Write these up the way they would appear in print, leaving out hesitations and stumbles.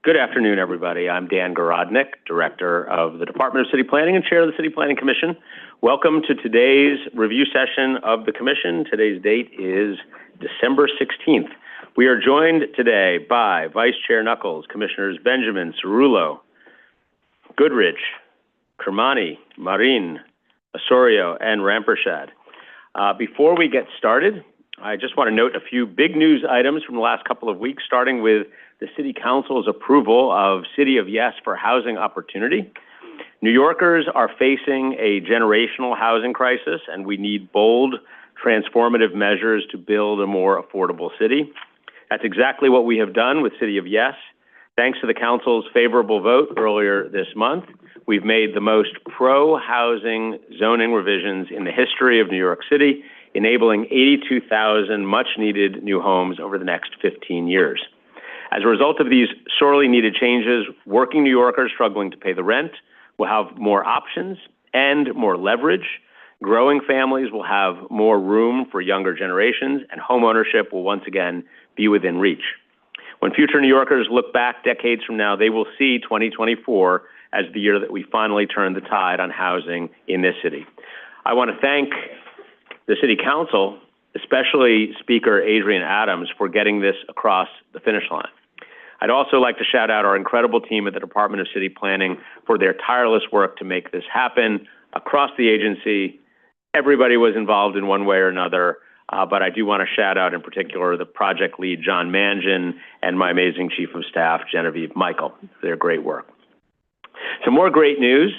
Good afternoon, everybody. I'm Dan Gorodnick, Director of the Department of City Planning and Chair of the City Planning Commission. Welcome to today's review session of the Commission. Today's date is December 16th. We are joined today by Vice Chair Knuckles, Commissioners Benjamin, Cerullo, Goodrich, Kermani, Marin, Osorio, and Rampersad. Before we get started, I just want to note a few big news items from the last couple of weeks, starting with the City Council's approval of City of Yes for housing opportunity. New Yorkers are facing a generational housing crisis, and we need bold, transformative measures to build a more affordable city. That's exactly what we have done with City of Yes. Thanks to the Council's favorable vote earlier this month, we've made the most pro-housing zoning revisions in the history of New York City, enabling 82,000 much-needed new homes over the next 15 years. As a result of these sorely needed changes, working New Yorkers struggling to pay the rent will have more options and more leverage. Growing families will have more room for younger generations, and homeownership will once again be within reach. When future New Yorkers look back decades from now, they will see 2024 as the year that we finally turn the tide on housing in this city. I want to thank the City Council, especially Speaker Adrian Adams, for getting this across the finish line. I'd also like to shout out our incredible team at the Department of City Planning for their tireless work to make this happen across the agency. Everybody was involved in one way or another, but I do want to shout out in particular the project lead, John Mangin, and my amazing Chief of Staff, Genevieve Michael, for their great work. Some more great news.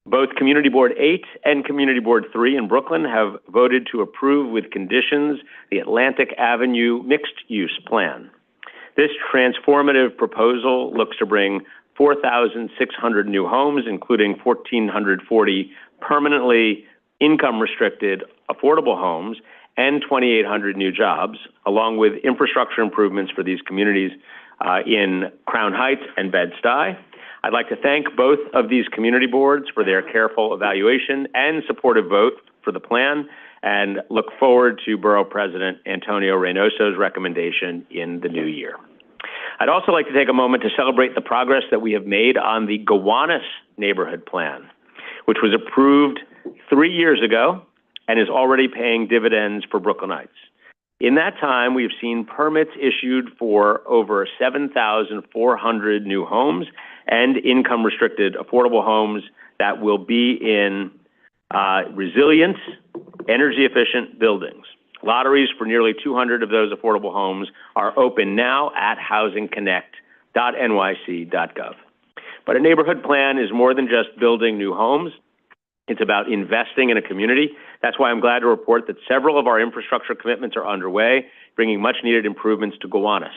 Both Community Board 8 and Community Board 3 in Brooklyn have voted to approve with conditions the Atlantic Avenue mixed-use plan. This transformative proposal looks to bring 4,600 new homes, including 1,440 permanently income-restricted affordable homes and 2,800 new jobs, along with infrastructure improvements for these communities in Crown Heights and Bed-Stuy. I'd like to thank both of these community boards for their careful evaluation and supportive vote for the plan, and look forward to Borough President Antonio Reynoso's recommendation in the new year. I'd also like to take a moment to celebrate the progress that we have made on the Gowanus neighborhood plan, which was approved 3 years ago and is already paying dividends for Brooklynites. In that time, we've seen permits issued for over 7,400 new homes and income-restricted affordable homes that will be in resilient, energy-efficient buildings. Lotteries for nearly 200 of those affordable homes are open now at housingconnect.nyc.gov. But a neighborhood plan is more than just building new homes. It's about investing in a community. That's why I'm glad to report that several of our infrastructure commitments are underway, bringing much-needed improvements to Gowanus.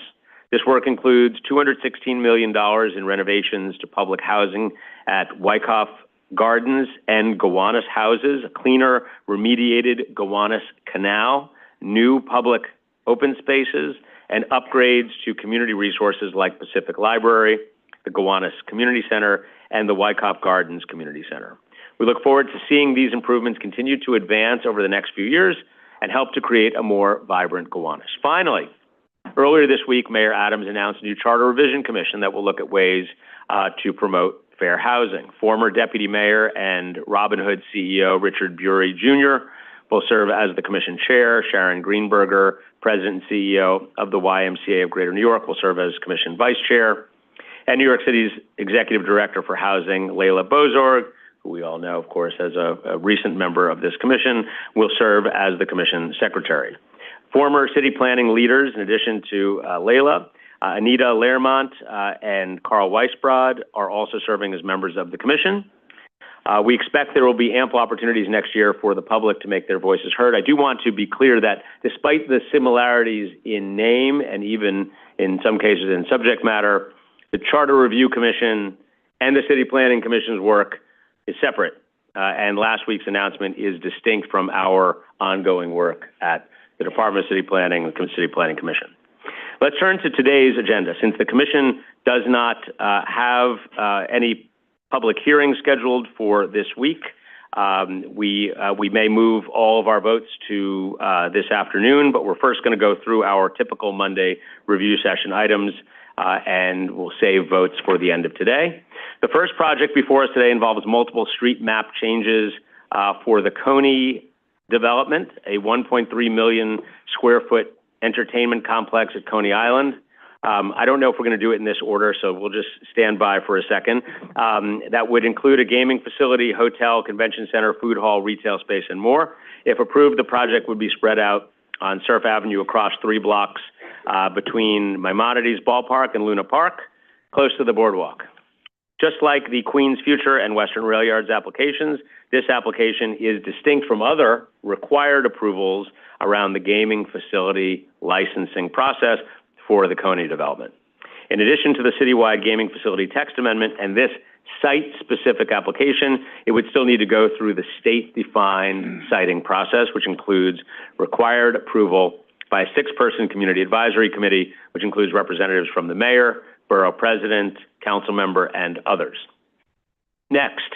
This work includes $216 million in renovations to public housing at Wyckoff Gardens and Gowanus houses, a cleaner, remediated Gowanus Canal, new public open spaces, and upgrades to community resources like Pacific Library, the Gowanus Community Center, and the Wyckoff Gardens Community Center. We look forward to seeing these improvements continue to advance over the next few years and help to create a more vibrant Gowanus. Finally, earlier this week, Mayor Adams announced a new Charter Revision Commission that will look at ways to promote fair housing. Former Deputy Mayor and Robin Hood CEO Richard Bury Jr. will serve as the Commission Chair. Sharon Greenberger, President and CEO of the YMCA of Greater New York, will serve as Commission Vice Chair. And New York City's Executive Director for Housing, Layla Bozorg, who we all know, of course, as a recent member of this commission, will serve as the Commission Secretary. Former city planning leaders, in addition to Layla, Anita Learmont and Carl Weisbrod are also serving as members of the Commission. We expect there will be ample opportunities next year for the public to make their voices heard. I do want to be clear that despite the similarities in name and even in some cases in subject matter, the Charter Review Commission and the City Planning Commission's work is separate, and last week's announcement is distinct from our ongoing work at the Department of City Planning and the City Planning Commission. Let's turn to today's agenda. Since the Commission does not have any public hearings scheduled for this week, we may move all of our votes to this afternoon, but we're first going to go through our typical Monday review session items. and we'll save votes for the end of today. The first project before us today involves multiple street map changes for the Coney development, a 1.3 million square foot entertainment complex at Coney Island. I don't know if we're going to do it in this order, so we'll just stand by for a second. That would include a gaming facility, hotel, convention center, food hall, retail space, and more. If approved, the project would be spread out on Surf Avenue across 3 blocks between Maimonides Ballpark and Luna Park, close to the boardwalk. Just like the Queens Future and Western Rail Yards applications, this application is distinct from other required approvals around the gaming facility licensing process for the Coney development. In addition to the citywide gaming facility text amendment and this site-specific application, it would still need to go through the state-defined siting process, which includes required approval by a 6-person community advisory committee, which includes representatives from the mayor, borough president, council member, and others. Next,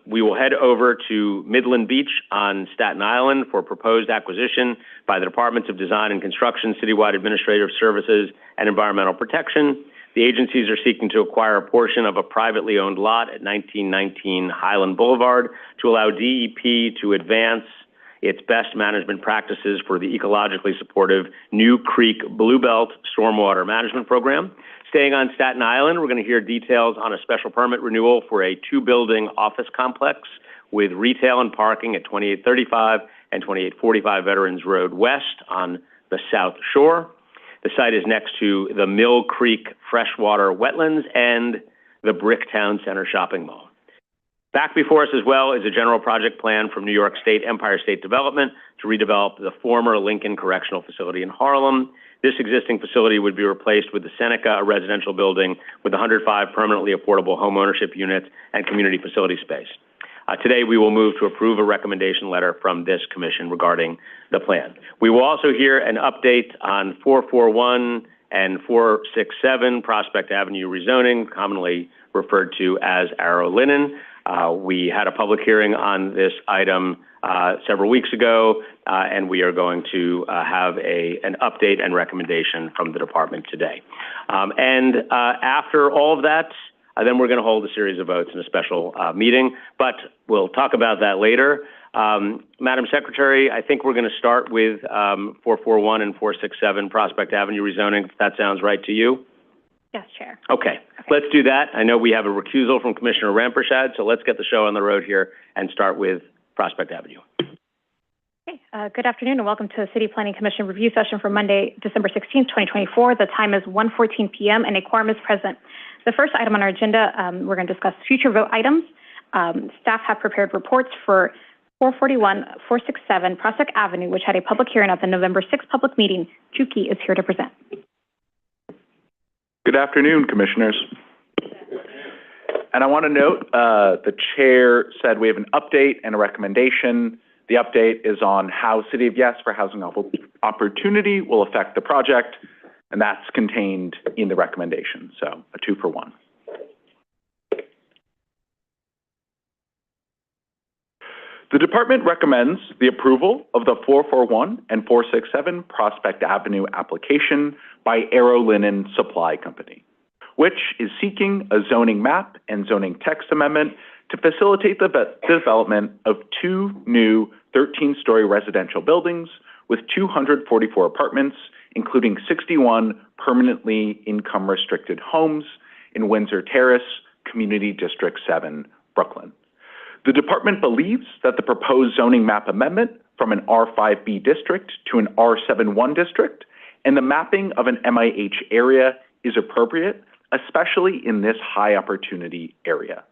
we will head over to Midland Beach on Staten Island for proposed acquisition by the Departments of Design and Construction, Citywide Administrative Services, and Environmental Protection. The agencies are seeking to acquire a portion of a privately owned lot at 1919 Highland Boulevard to allow DEP to advance its best management practices for the ecologically supportive New Creek Bluebelt Stormwater Management Program. Staying on Staten Island, we're going to hear details on a special permit renewal for a 2-building office complex with retail and parking at 2835 and 2845 Veterans Road West on the South Shore. The site is next to the Mill Creek Freshwater Wetlands and the Bricktown Center Shopping Mall. Back before us as well is a general project plan from New York State Empire State Development to redevelop the former Lincoln Correctional Facility in Harlem. This existing facility would be replaced with the Seneca, a residential building with 105 permanently affordable homeownership units and community facility space. Today, we will move to approve a recommendation letter from this commission regarding the plan. We will also hear an update on 441 and 467 Prospect Avenue rezoning, commonly referred to as Arrow Linen. We had a public hearing on this item several weeks ago, and we are going to have an update and recommendation from the department today. After all of that, then we're going to hold a series of votes in a special meeting, but we'll talk about that later. Madam Secretary, I think we're going to start with 441 and 467 Prospect Avenue rezoning, if that sounds right to you. Yes, Chair. Okay, let's do that. I know we have a recusal from Commissioner Rampersad, so let's get the show on the road here and start with Prospect Avenue. Okay, good afternoon and welcome to the City Planning Commission Review Session for Monday, December 16th, 2024. The time is 1:14 p.m. and a quorum is present. The first item on our agenda, we're going to discuss future vote items. Staff have prepared reports for 441, 467 Prospect Avenue, which had a public hearing at the November 6th public meeting. Chuki is here to present. Good afternoon, Commissioners. And I want to note, the Chair said we have an update and a recommendation. The update is on how City of Yes for Housing Opportunity will affect the project, and that's contained in the recommendation, so a 2-for-1. The Department recommends the approval of the 441 and 467 Prospect Avenue application by Arrow Linen Supply Company, which is seeking a zoning map and zoning text amendment to facilitate the development of 2 new 13-story residential buildings with 244 apartments, including 61 permanently income-restricted homes in Windsor Terrace, Community District 7, Brooklyn. The Department believes that the proposed zoning map amendment from an R5B district to an R71 district and the mapping of an MIH area is appropriate, especially in this high opportunity area.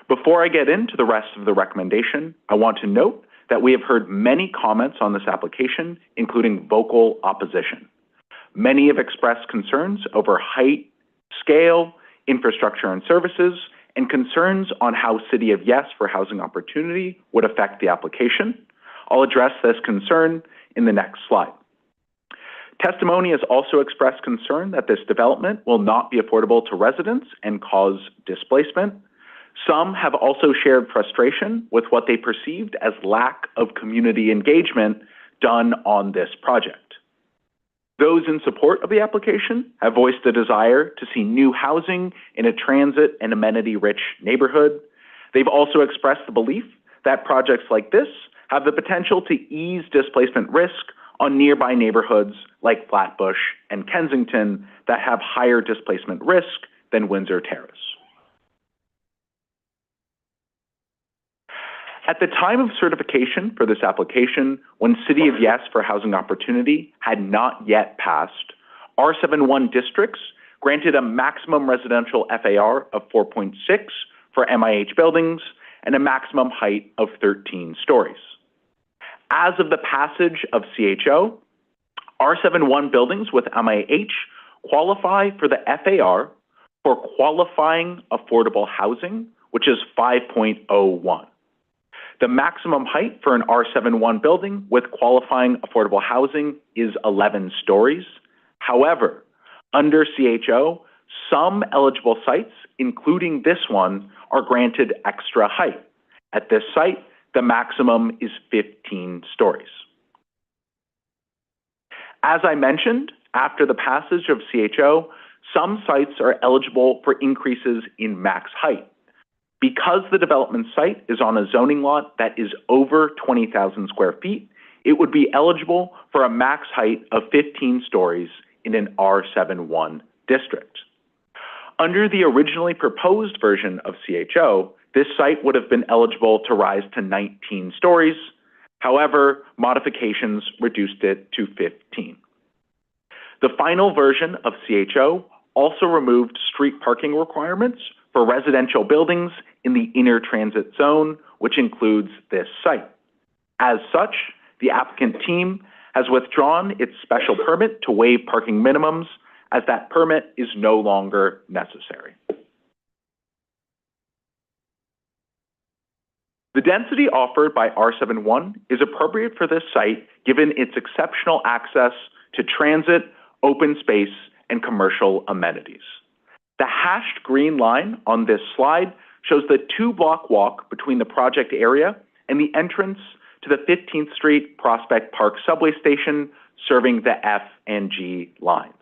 Before I get into the rest of the recommendation, I want to note that we have heard many comments on this application, including vocal opposition. Many have expressed concerns over height, scale, infrastructure and services, and concerns on how City of Yes for Housing Opportunity would affect the application. I'll address this concern in the next slide. Testimony has also expressed concern that this development will not be affordable to residents and cause displacement. Some have also shared frustration with what they perceived as lack of community engagement done on this project. Those in support of the application have voiced a desire to see new housing in a transit and amenity-rich neighborhood. They've also expressed the belief that projects like this have the potential to ease displacement risk on nearby neighborhoods like Flatbush and Kensington that have higher displacement risk than Windsor Terrace. At the time of certification for this application, when City of Yes for Housing Opportunity had not yet passed, R71 districts granted a maximum residential FAR of 4.6 for MIH buildings and a maximum height of 13 stories. As of the passage of CHO, R71 buildings with MIH qualify for the FAR for qualifying affordable housing, which is 5.01. The maximum height for an R71 building with qualifying affordable housing is 11 stories. However, under CHO, some eligible sites, including this one, are granted extra height. At this site, the maximum is 15 stories. As I mentioned, after the passage of CHO, some sites are eligible for increases in max height. Because the development site is on a zoning lot that is over 20,000 square feet, it would be eligible for a max height of 15 stories in an R71 district. Under the originally proposed version of CHO, this site would have been eligible to rise to 19 stories. However, modifications reduced it to 15. The final version of CHO also removed street parking requirements for residential buildings in the inner transit zone, which includes this site. As such, the applicant team has withdrawn its special permit to waive parking minimums, as that permit is no longer necessary. The density offered by R71 is appropriate for this site given its exceptional access to transit, open space, and commercial amenities. The hashed green line on this slide shows the 2-block walk between the project area and the entrance to the 15th Street Prospect Park subway station serving the F and G lines.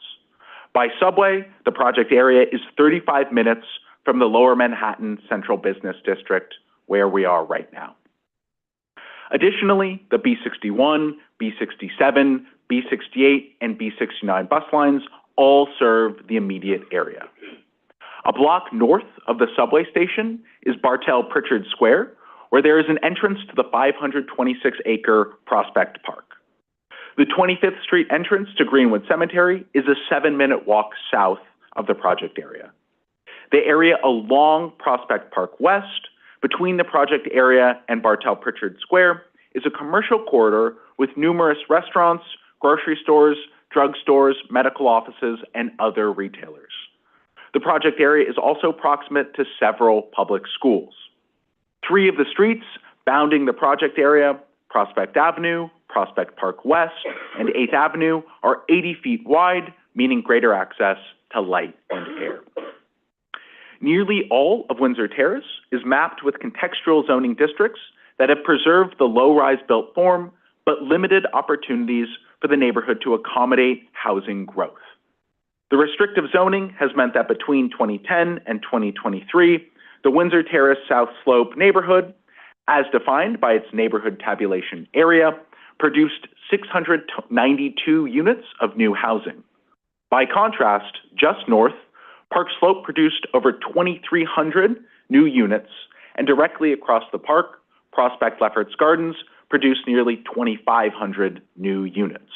By subway, the project area is 35 minutes from the Lower Manhattan Central Business District, where we are right now. Additionally, the B61, B67, B68, and B69 bus lines all serve the immediate area. A block north of the subway station is Bartell-Pritchard Square, where there is an entrance to the 526-acre Prospect Park. The 25th Street entrance to Greenwood Cemetery is a 7-minute walk south of the project area. The area along Prospect Park West, between the project area and Bartell-Pritchard Square, is a commercial corridor with numerous restaurants, grocery stores, drugstores, medical offices, and other retailers. The project area is also proximate to several public schools. 3 of the streets bounding the project area, Prospect Avenue, Prospect Park West, and 8th Avenue, are 80 feet wide, meaning greater access to light and air. Nearly all of Windsor Terrace is mapped with contextual zoning districts that have preserved the low-rise built form, but limited opportunities for the neighborhood to accommodate housing growth. The restrictive zoning has meant that between 2010 and 2023, the Windsor Terrace South Slope neighborhood, as defined by its neighborhood tabulation area, produced 692 units of new housing. By contrast, just north, Park Slope produced over 2,300 new units, and directly across the park, Prospect Lefferts Gardens produced nearly 2,500 new units.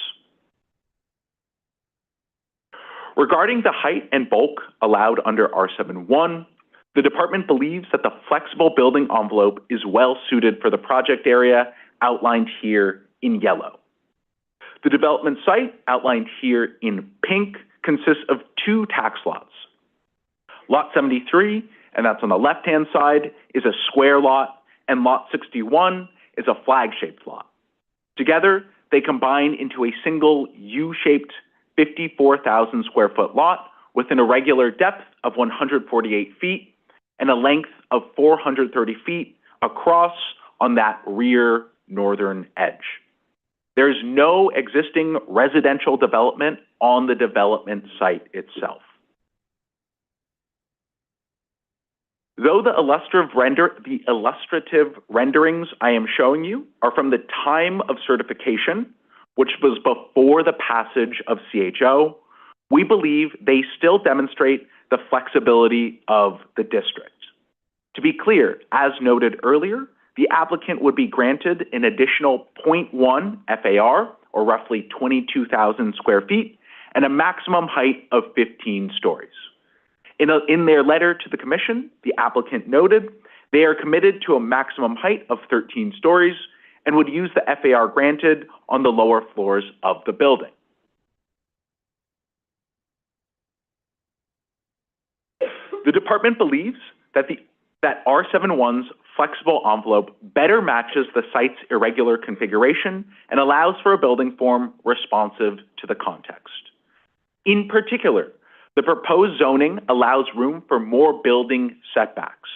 Regarding the height and bulk allowed under R71, the department believes that the flexible building envelope is well suited for the project area outlined here in yellow. The development site, outlined here in pink, consists of 2 tax lots. Lot 73, and that's on the left-hand side, is a square lot, and Lot 61 is a flag-shaped lot. Together, they combine into a single U-shaped 54,000 square foot lot with an irregular depth of 148 feet and a length of 430 feet across on that rear northern edge. There is no existing residential development on the development site itself. Though the illustrative renderings I am showing you are from the time of certification, which was before the passage of CHO, we believe they still demonstrate the flexibility of the district. To be clear, as noted earlier, the applicant would be granted an additional 0.1 FAR, or roughly 22,000 square feet, and a maximum height of 15 stories. In their letter to the Commission, the applicant noted they are committed to a maximum height of 13 stories and would use the FAR granted on the lower floors of the building. The department believes that R71's flexible envelope better matches the site's irregular configuration and allows for a building form responsive to the context. In particular, the proposed zoning allows room for more building setbacks.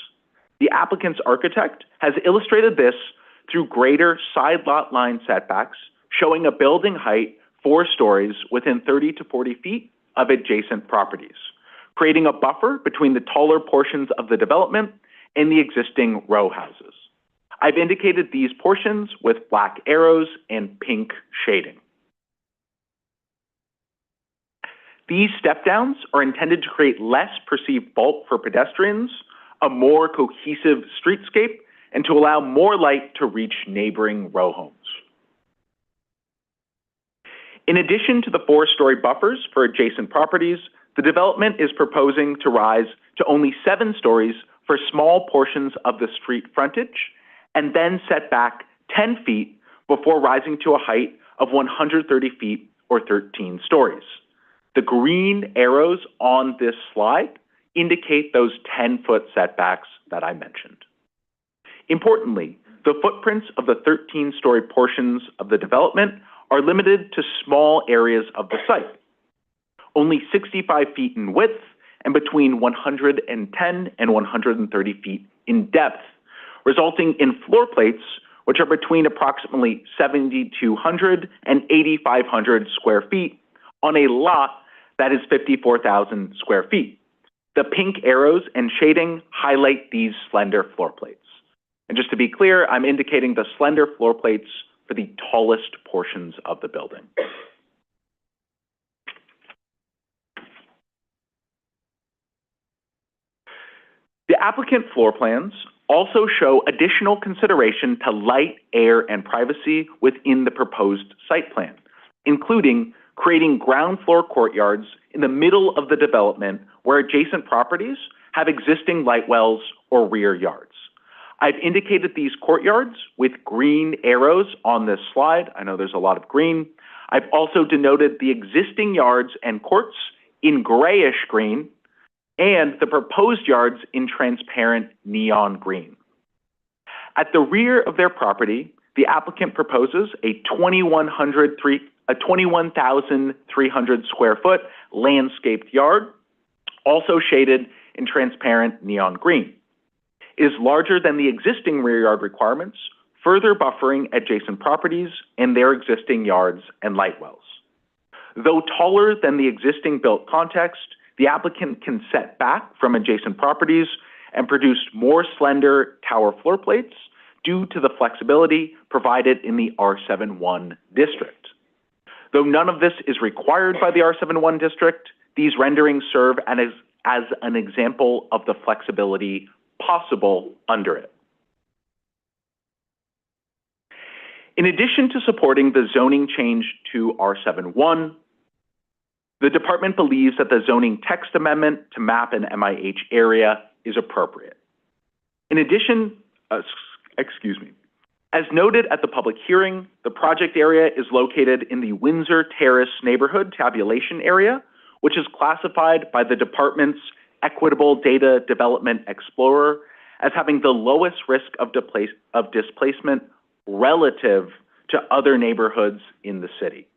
The applicant's architect has illustrated this through greater side lot line setbacks, showing a building height 4 stories within 30 to 40 feet of adjacent properties, creating a buffer between the taller portions of the development and the existing row houses. I've indicated these portions with black arrows and pink shading. These step-downs are intended to create less perceived bulk for pedestrians, a more cohesive streetscape, and to allow more light to reach neighboring row homes. In addition to the 4-story buffers for adjacent properties, the development is proposing to rise to only 7 stories for small portions of the street frontage, and then set back 10 feet before rising to a height of 130 feet or 13 stories. The green arrows on this slide indicate those 10-foot setbacks that I mentioned. Importantly, the footprints of the 13-story portions of the development are limited to small areas of the site, only 65 feet in width and between 110 and 130 feet in depth, resulting in floor plates which are between approximately 7,200 and 8,500 square feet on a lot that is 54,000 square feet. The pink arrows and shading highlight these slender floor plates. And just to be clear, I'm indicating the slender floor plates for the tallest portions of the building. The applicant floor plans also show additional consideration to light, air, and privacy within the proposed site plan, including creating ground floor courtyards in the middle of the development where adjacent properties have existing light wells or rear yards. I've indicated these courtyards with green arrows on this slide. I know there's a lot of green. I've also denoted the existing yards and courts in grayish green and the proposed yards in transparent neon green. At the rear of their property, the applicant proposes a 21,300 square foot landscaped yard, also shaded in transparent neon green. It is larger than the existing rear yard requirements, further buffering adjacent properties and their existing yards and light wells. Though taller than the existing built context, the applicant can set back from adjacent properties and produce more slender tower floor plates due to the flexibility provided in the R71 district. Though none of this is required by the R71 district, these renderings serve as an example of the flexibility possible under it. In addition to supporting the zoning change to R71, the department believes that the zoning text amendment to map an MIH area is appropriate. In addition, as noted at the public hearing, the project area is located in the Windsor Terrace neighborhood tabulation area, which is classified by the department's Equitable Data Development Explorer as having the lowest risk of displacement relative to other neighborhoods in the city.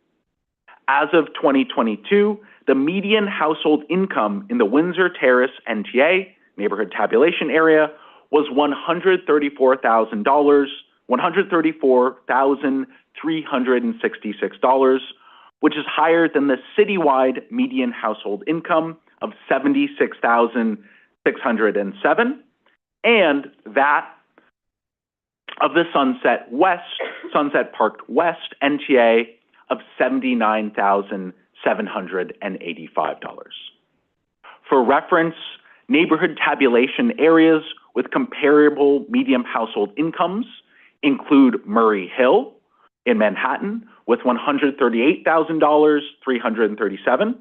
As of 2022, the median household income in the Windsor Terrace NTA neighborhood tabulation area was $134,300 $366, which is higher than the citywide median household income of $76,607, and that of the Sunset Park West NTA of $79,785. For reference, neighborhood tabulation areas with comparable median household incomes include Murray Hill in Manhattan with $138,337,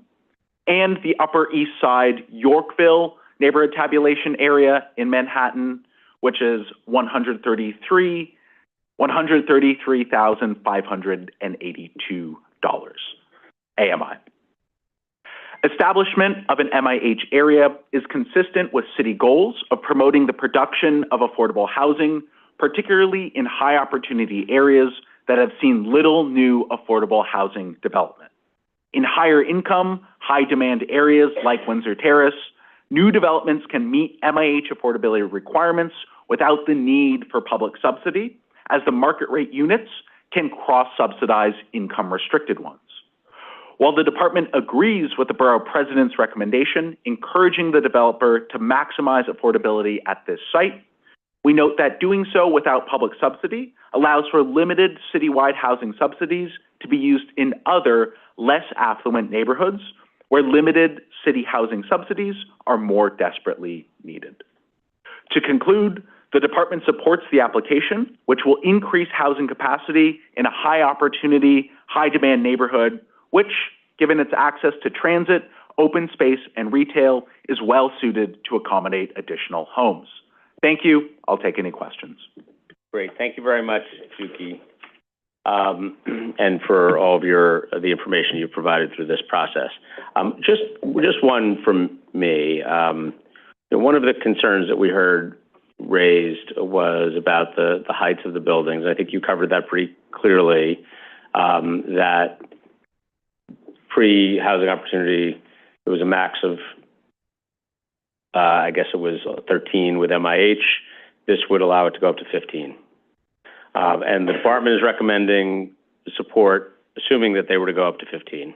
and the Upper East Side Yorkville neighborhood tabulation area in Manhattan, which is $133,582 AMI. Establishment of an MIH area is consistent with city goals of promoting the production of affordable housing, particularly in high opportunity areas that have seen little new affordable housing development. In higher income, high demand areas like Windsor Terrace, new developments can meet MIH affordability requirements without the need for public subsidy, as the market rate units can cross-subsidize income-restricted ones. While the department agrees with the borough president's recommendation, encouraging the developer to maximize affordability at this site, we note that doing so without public subsidy allows for limited citywide housing subsidies to be used in other, less affluent neighborhoods where limited city housing subsidies are more desperately needed. To conclude, the department supports the application, which will increase housing capacity in a high opportunity, high demand neighborhood, which, given its access to transit, open space, and retail, is well suited to accommodate additional homes. Thank you. I'll take any questions. Great. Thank you very much, Juki, and for all of the information you provided through this process. Just one from me. One of the concerns that we heard raised was about the heights of the buildings. I think you covered that pretty clearly, that pre-housing opportunity, it was a max of, I guess it was 13 with MIH. This would allow it to go up to 15. And the department is recommending support, assuming that they were to go up to 15.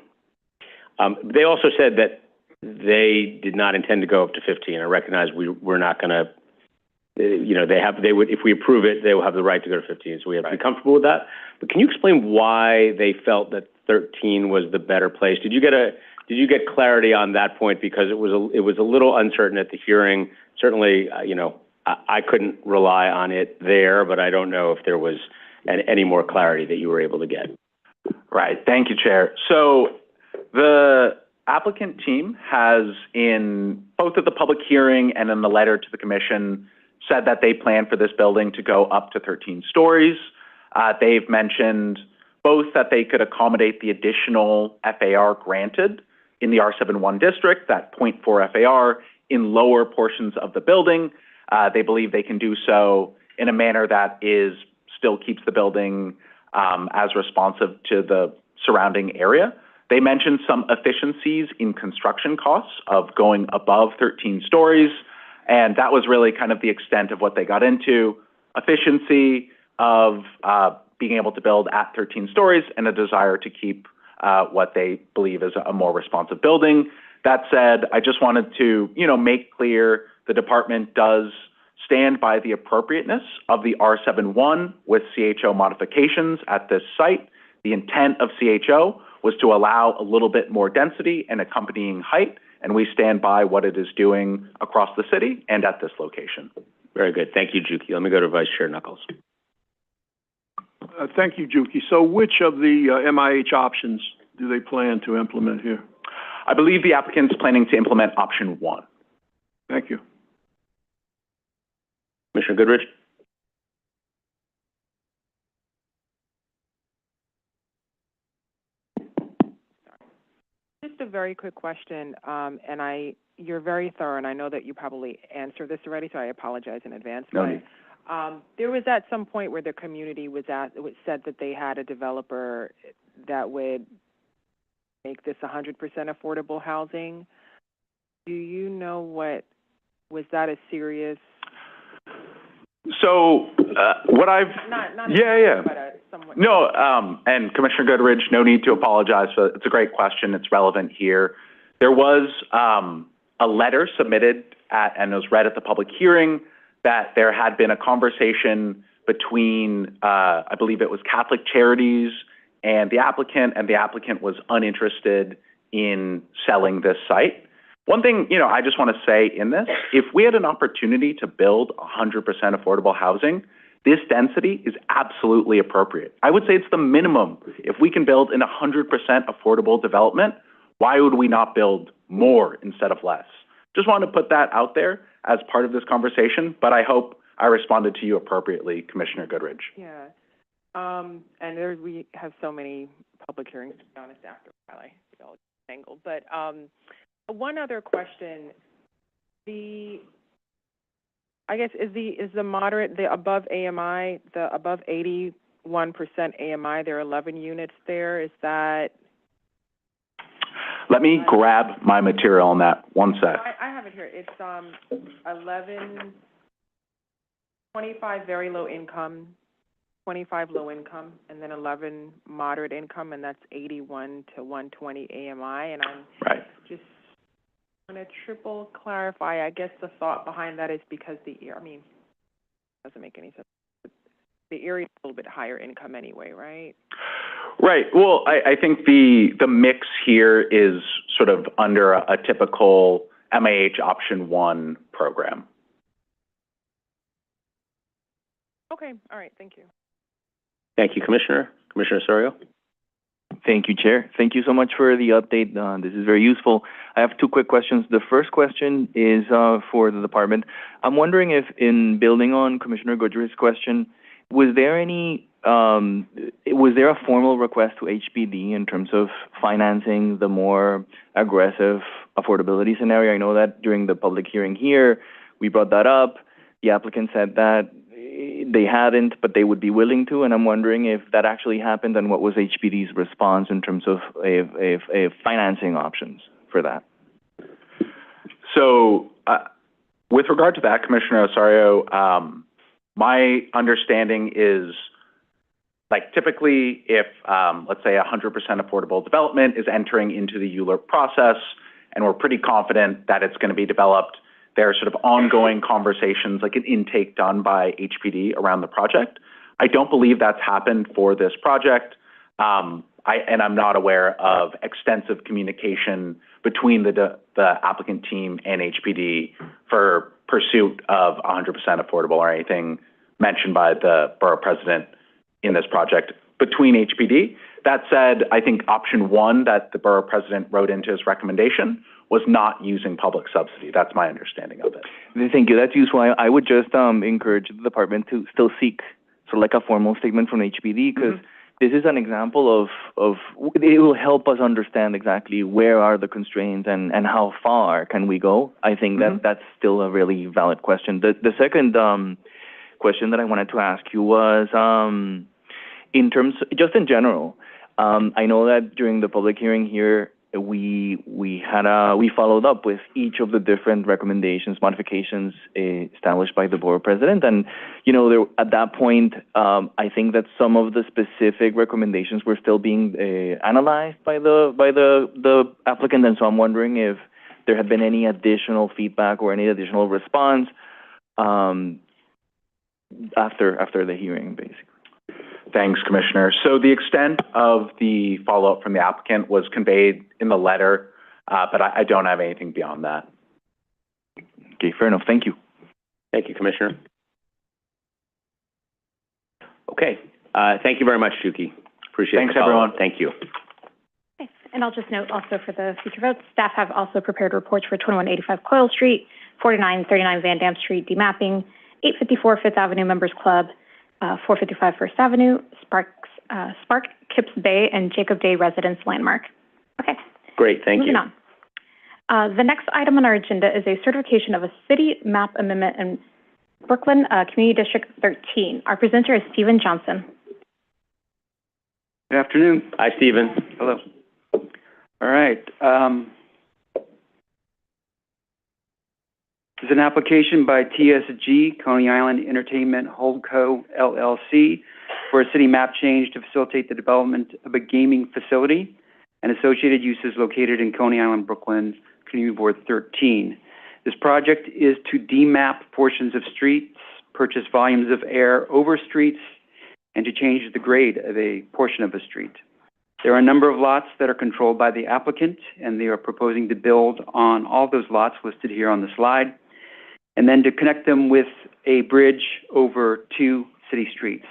They also said that they did not intend to go up to 15. I recognize we're not going to, they would, if we approve it, they will have the right to go to 15. So we have to be comfortable with that. But can you explain why they felt that 13 was the better place? Did you get clarity on that point? Because it was a little uncertain at the hearing. Certainly, I couldn't rely on it there, but I don't know if there was any more clarity that you were able to get. Right. Thank you, Chair. So the applicant team has, in both at the public hearing and in the letter to the commission, said that they plan for this building to go up to 13 stories. They've mentioned both that they could accommodate the additional FAR granted in the R71 district, that 0.4 FAR, in lower portions of the building. They believe they can do so in a manner that still keeps the building as responsive to the surrounding area. They mentioned some efficiencies in construction costs of going above 13 stories, and that was really kind of the extent of what they got into. Efficiency of being able to build at 13 stories and a desire to keep what they believe is a more responsive building. That said, I just wanted to, make clear the department does stand by the appropriateness of the R71 with CHO modifications at this site. The intent of CHO was to allow a little bit more density and accompanying height, and we stand by what it is doing across the city and at this location. Very good. Thank you, Juki. Let me go to Vice Chair Knuckles. Thank you, Juki. So which of the MIH options do they plan to implement here? I believe the applicant's planning to implement option 1. Thank you. Commissioner Goodrich? Just a very quick question, and you're very thorough, and I know that you probably answered this already, so I apologize in advance. No need. There was at some point where the community said that they had a developer that would make this 100% affordable housing. Do you know was that a serious So, what I've... Not Yeah. but somewhat. No, and Commissioner Goodrich, no need to apologize. It's a great question. It's relevant here. There was a letter submitted and it was read at the public hearing that there had been a conversation between, I believe it was Catholic Charities and the applicant was uninterested in selling this site. One thing, I just want to say in this, if we had an opportunity to build 100% affordable housing, this density is absolutely appropriate. I would say it's the minimum. If we can build in 100% affordable development, why would we not build more instead of less? Just want to put that out there as part of this conversation, but I hope I responded to you appropriately, Commissioner Goodrich. Yeah. And we have so many public hearings, to be honest, after a while I get all tangled. But one other question, I guess, is the moderate, the above AMI, the above 81% AMI, there are 11 units there, is that? Let me grab my material on that, one sec. I have it here. It's 25 very low income, 25 low income, and then 11 moderate income, and that's 81 to 120 AMI. And I'm just going to triple clarify. I guess the thought behind that is because it doesn't make any sense. The area is a little bit higher income anyway, right? Right. Well, I think the mix here is sort of under a typical MIH Option 1 program. Okay. All right. Thank you. Thank you, Commissioner. Commissioner Osorio? Thank you, Chair. Thank you so much for the update. This is very useful. I have two quick questions. The first question is for the department. I'm wondering if, in building on Commissioner Goodrich's question, was there a formal request to HPD in terms of financing the more aggressive affordability scenario? I know that during the public hearing here, we brought that up. The applicant said that they hadn't, but they would be willing to, and I'm wondering if that actually happened and what was HPD's response in terms of a financing options for that. So, with regard to that, Commissioner Osorio, my understanding is, typically if, let's say 100% affordable development is entering into the ULURP process, and we're pretty confident that it's going to be developed, there are sort of ongoing conversations, like an intake done by HPD around the project. I don't believe that's happened for this project, and I'm not aware of extensive communication between the applicant team and HPD for pursuit of 100% affordable or anything mentioned by the borough president in this project between HPD. That said, I think option 1 that the borough president wrote into his recommendation was not using public subsidy. That's my understanding of it. Thank you. That's useful. I would just encourage the department to still seek sort of a formal statement from HPD, because this is an example of it will help us understand exactly where are the constraints and how far can we go. I think that's still a really valid question. The second question that I wanted to ask you was in terms, just in general, I know that during the public hearing here, we followed up with each of the different recommendations, modifications established by the board president, and there, at that point, I think that some of the specific recommendations were still being analyzed by the applicant, and so I'm wondering if there had been any additional feedback or any additional response after the hearing, basically. Thanks, Commissioner. So the extent of the follow-up from the applicant was conveyed in the letter, but I don't have anything beyond that. Okay, fair enough. Thank you. Thank you, Commissioner. Okay. Thank you very much, Shuki. Appreciate it. Thanks, everyone. Thank you. Okay. And I'll just note also for the future votes, staff have also prepared reports for 2185 Coyle Street, 4939 Van Dam Street demapping, 854 Fifth Avenue Members Club, 455 First Avenue, Spark Kips Bay, and Jacob Day Residence Landmark. Okay. Great, thank you. Moving on. The next item on our agenda is a certification of a city map amendment in Brooklyn Community District 13. Our presenter is Stephen Johnson. Good afternoon. Hi, Stephen. Hello. All right. This is an application by TSG, Coney Island Entertainment Holdco, LLC, for a city map change to facilitate the development of a gaming facility and associated uses located in Coney Island, Brooklyn, Community Board 13. This project is to demap portions of streets, purchase volumes of air over streets, and to change the grade of a portion of a street. There are a number of lots that are controlled by the applicant, and they are proposing to build on all those lots listed here on the slide, and then to connect them with a bridge over 2 city streets.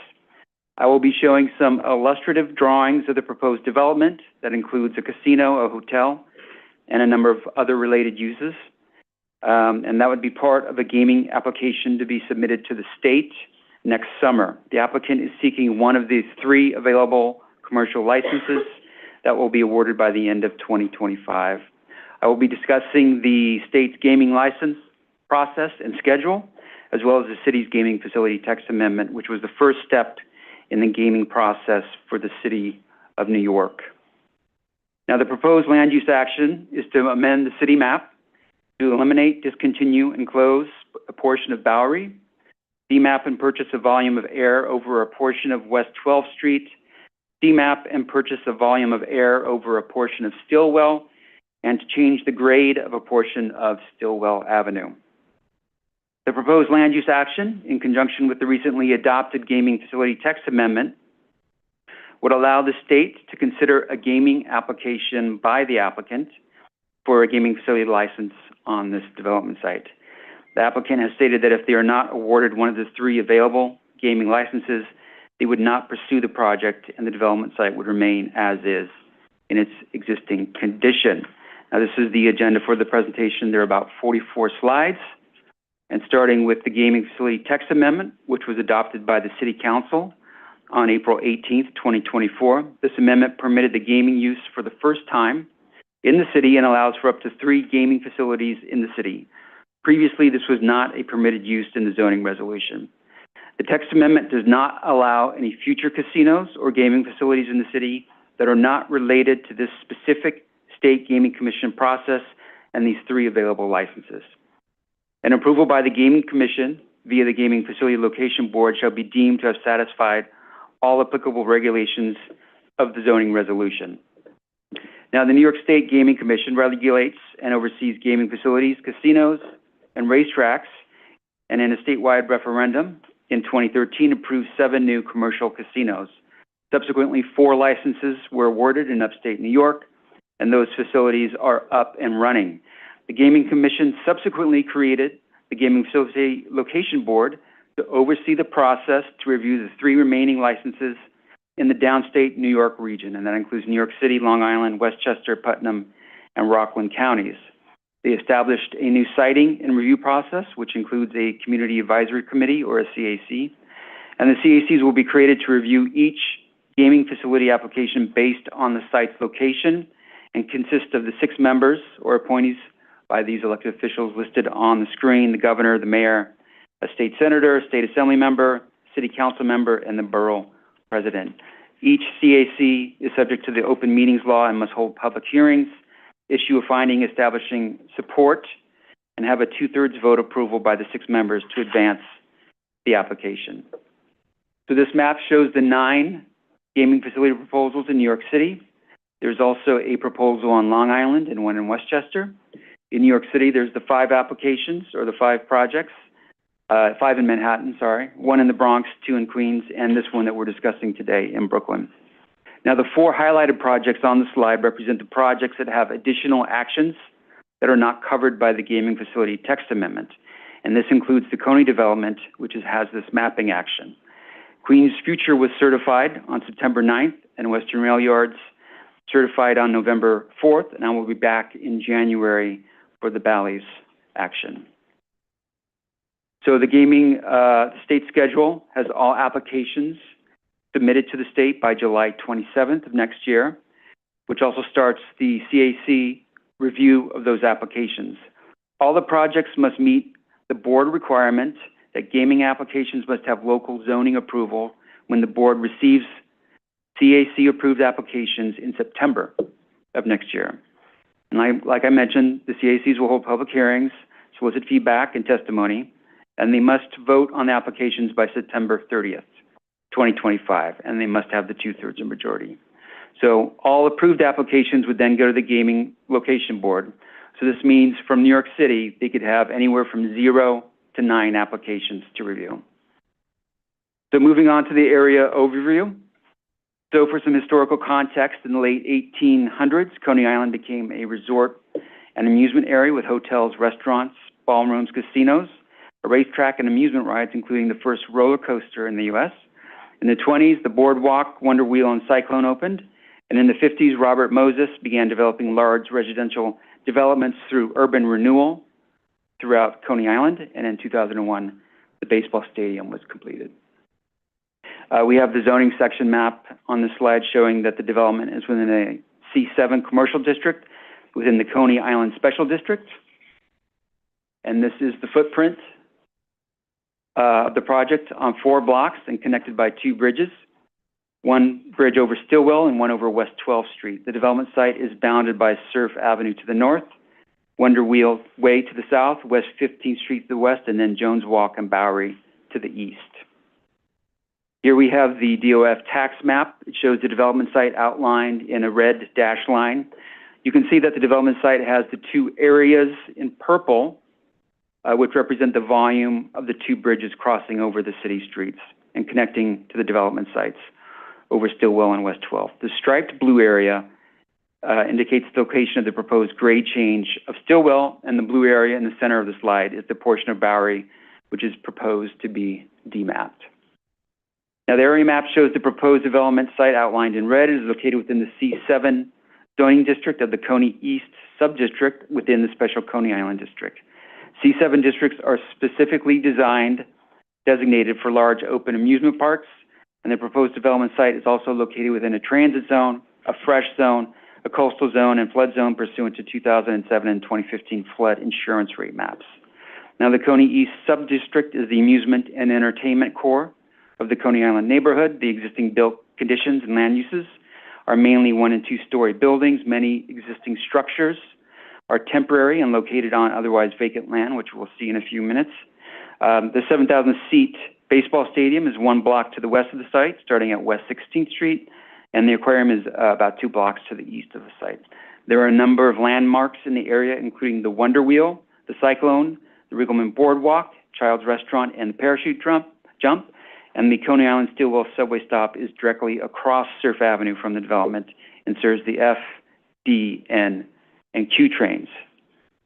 I will be showing some illustrative drawings of the proposed development that includes a casino, a hotel, and a number of other related uses. And that would be part of a gaming application to be submitted to the state next summer. The applicant is seeking one of these 3 available commercial licenses that will be awarded by the end of 2025. I will be discussing the state's gaming license process and schedule, as well as the city's gaming facility text amendment, which was the first step in the gaming process for the city of New York. Now, the proposed land use action is to amend the city map to eliminate, discontinue, and close a portion of Bowery, demap and purchase a volume of air over a portion of West 12th Street, demap and purchase a volume of air over a portion of Stillwell, and to change the grade of a portion of Stillwell Avenue. The proposed land use action, in conjunction with the recently adopted gaming facility text amendment, would allow the state to consider a gaming application by the applicant for a gaming facility license on this development site. The applicant has stated that if they are not awarded one of the 3 available gaming licenses, they would not pursue the project and the development site would remain as is in its existing condition. Now, this is the agenda for the presentation. There are about 44 slides. And starting with the gaming facility text amendment, which was adopted by the City Council on April 18th, 2024. This amendment permitted the gaming use for the first time in the city and allows for up to 3 gaming facilities in the city. Previously, this was not a permitted use in the zoning resolution. The text amendment does not allow any future casinos or gaming facilities in the city that are not related to this specific state gaming commission process and these 3 available licenses. An approval by the Gaming Commission via the Gaming Facility Location Board shall be deemed to have satisfied all applicable regulations of the zoning resolution. Now, the New York State Gaming Commission regulates and oversees gaming facilities, casinos, and racetracks, and in a statewide referendum in 2013 approved 7 new commercial casinos. Subsequently, 4 licenses were awarded in upstate New York, and those facilities are up and running. The Gaming Commission subsequently created the Gaming Facility Location Board to oversee the process to review the 3 remaining licenses in the downstate New York region, and that includes New York City, Long Island, Westchester, Putnam, and Rockland counties. They established a new siting and review process, which includes a Community Advisory Committee, or a CAC, and the CACs will be created to review each gaming facility application based on the site's location and consist of the 6 members or appointees by these elected officials listed on the screen: the governor, the mayor, a state senator, a state assembly member, city council member, and the borough president. Each CAC is subject to the open meetings law and must hold public hearings, issue a finding establishing support, and have a 2/3 vote approval by the 6 members to advance the application. So this map shows the 9 gaming facility proposals in New York City. There's also a proposal on Long Island and one in Westchester. In New York City, there's the 5 applications, or the 5 projects, 5 in Manhattan, 1 in the Bronx, 2 in Queens, and this one that we're discussing today in Brooklyn. Now, the 4 highlighted projects on the slide represent the projects that have additional actions that are not covered by the gaming facility text amendment. And this includes the Coney development, which has this mapping action. Queens Future was certified on September 9th, and Western Rail Yards certified on November 4th, and I will be back in January for the Bally's action. So the gaming state schedule has all applications submitted to the state by July 27th of next year, which also starts the CAC review of those applications. All the projects must meet the board requirement that gaming applications must have local zoning approval when the board receives CAC-approved applications in September of next year. And like I mentioned, the CACs will hold public hearings, solicit feedback and testimony, and they must vote on the applications by September 30th, 2025, and they must have the 2/3 majority. So all approved applications would then go to the Gaming Location Board. So this means from New York City, they could have anywhere from 0 to 9 applications to review. So moving on to the area overview. So for some historical context, in the late 1800s, Coney Island became a resort and amusement area with hotels, restaurants, ballrooms, casinos, a racetrack, and amusement rides, including the first roller coaster in the U.S. In the 20s, the Boardwalk, Wonder Wheel, and Cyclone opened. And in the 50s, Robert Moses began developing large residential developments through urban renewal throughout Coney Island. And in 2001, the baseball stadium was completed. We have the zoning section map on the slide showing that the development is within a C7 commercial district within the Coney Island Special District. And this is the footprint of the project on 4 blocks and connected by 2 bridges, one bridge over Stillwell and one over West 12th Street. The development site is bounded by Surf Avenue to the north, Wonder Wheel Way to the south, West 15th Street to the west, and then Jones Walk and Bowery to the east. Here we have the DOF tax map. It shows the development site outlined in a red dashed line. You can see that the development site has the 2 areas in purple, which represent the volume of the 2 bridges crossing over the city streets and connecting to the development sites over Stillwell and West 12th. The striped blue area indicates the location of the proposed grade change of Stillwell, and the blue area in the center of the slide is the portion of Bowery which is proposed to be demapped. Now, the area map shows the proposed development site outlined in red. It is located within the C7 zoning district of the Coney East subdistrict within the Special Coney Island District. C7 districts are specifically designated for large open amusement parks, and the proposed development site is also located within a transit zone, a fresh zone, a coastal zone, and flood zone pursuant to 2007 and 2015 flood insurance rate maps. Now, the Coney East subdistrict is the amusement and entertainment core of the Coney Island neighborhood. The existing built conditions and land uses are mainly 1- and 2-story buildings. Many existing structures are temporary and located on otherwise vacant land, which we'll see in a few minutes. The 7,000-seat baseball stadium is 1 block to the west of the site, starting at West 16th Street, and the aquarium is about 2 blocks to the east of the site. There are a number of landmarks in the area, including the Wonder Wheel, the Cyclone, the Riggleman Boardwalk, Child's Restaurant, and the Parachute Jump. And the Coney Island Stillwell subway stop is directly across Surf Avenue from the development and serves the F, D, N, and Q trains.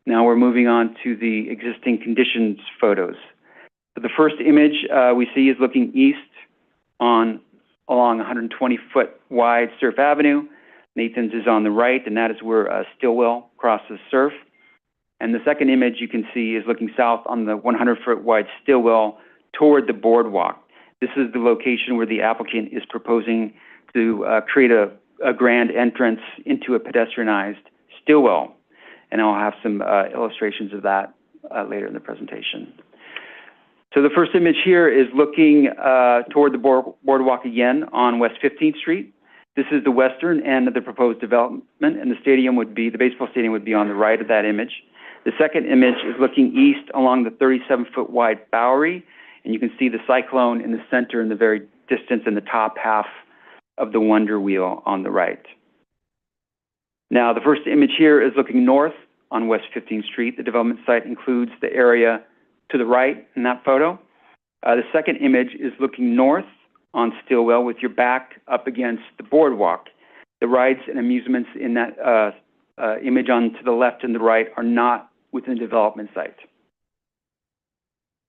Now we're moving on to the existing conditions photos. So the first image we see is looking east along 120-foot wide Surf Avenue. Nathan's is on the right, and that is where Stillwell crosses Surf. And the second image you can see is looking south on the 100-foot wide Stillwell toward the boardwalk. This is the location where the applicant is proposing to create a grand entrance into a pedestrianized Stillwell. And I'll have some illustrations of that later in the presentation. So the first image here is looking toward the boardwalk again on West 15th Street. This is the western end of the proposed development, and the baseball stadium would be on the right of that image. The second image is looking east along the 37-foot wide Bowery, and you can see the Cyclone in the center in the very distance in the top half of the Wonder Wheel on the right. Now, the first image here is looking north on West 15th Street. The development site includes the area to the right in that photo. The second image is looking north on Stillwell with your back up against the boardwalk. The rides and amusements in that image on to the left and the right are not within the development site.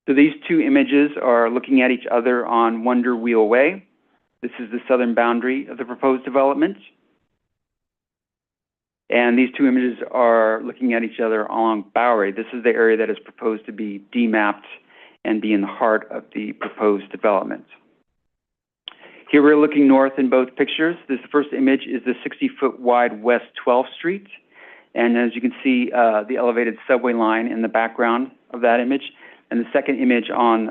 So these 2 images are looking at each other on Wonder Wheel Way. This is the southern boundary of the proposed development. And these 2 images are looking at each other along Bowery. This is the area that is proposed to be demapped and be in the heart of the proposed development. Here we're looking north in both pictures. This first image is the 60-foot wide West 12th Street. And as you can see, the elevated subway line in the background of that image. And the second image on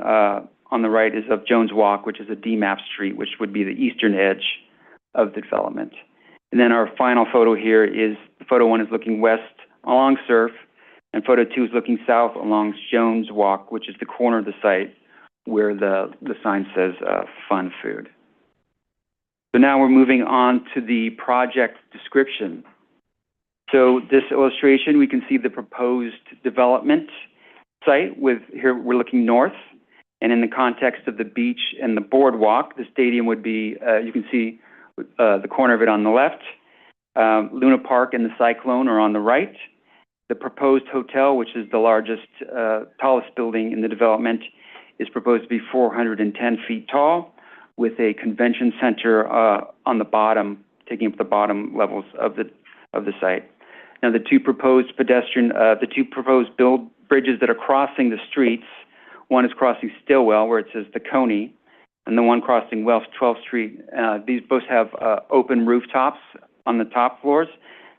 the right is of Jones Walk, which is a demapped street, which would be the eastern edge of the development. And then our final photo here is, photo 1 is looking west along Surf, And photo 2 is looking south along Jones Walk, which is the corner of the site where the sign says fun food. So now we're moving on to the project description. So this illustration, we can see the proposed development site with, here we're looking north, and in the context of the beach and the boardwalk, the stadium would be, you can see the corner of it on the left. Luna Park and the Cyclone are on the right. The proposed hotel, which is the largest, tallest building in the development, is proposed to be 410 feet tall, with a convention center on the bottom, taking up the bottom levels of the site. Now, the two proposed bridges that are crossing the streets, one is crossing Stillwell, where it says the Coney, and the one crossing West 12th Street. These both have open rooftops on the top floors,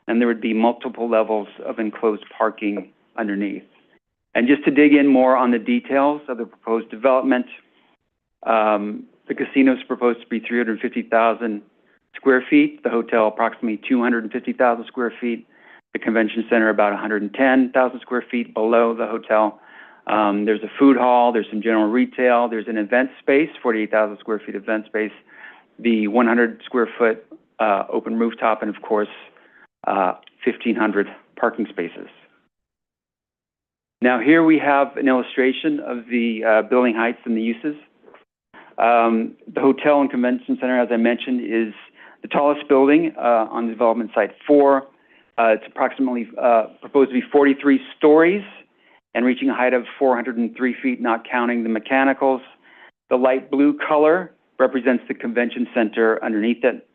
and there would be multiple levels of enclosed parking underneath. And just to dig in more on the details of the proposed development, the casino is proposed to be 350,000 square feet, the hotel approximately 250,000 square feet, the convention center about 110,000 square feet below the hotel. There's a food hall, there's some general retail, there's an event space, 48,000 square feet event space, the 100 square foot open rooftop, and of course, 1,500 parking spaces. Now here we have an illustration of the building heights and the uses. The hotel and convention center, as I mentioned, is the tallest building on development site 4. It's approximately proposed to be 43 stories and reaching a height of 403 feet, not counting the mechanicals. The light blue color represents the convention center underneath it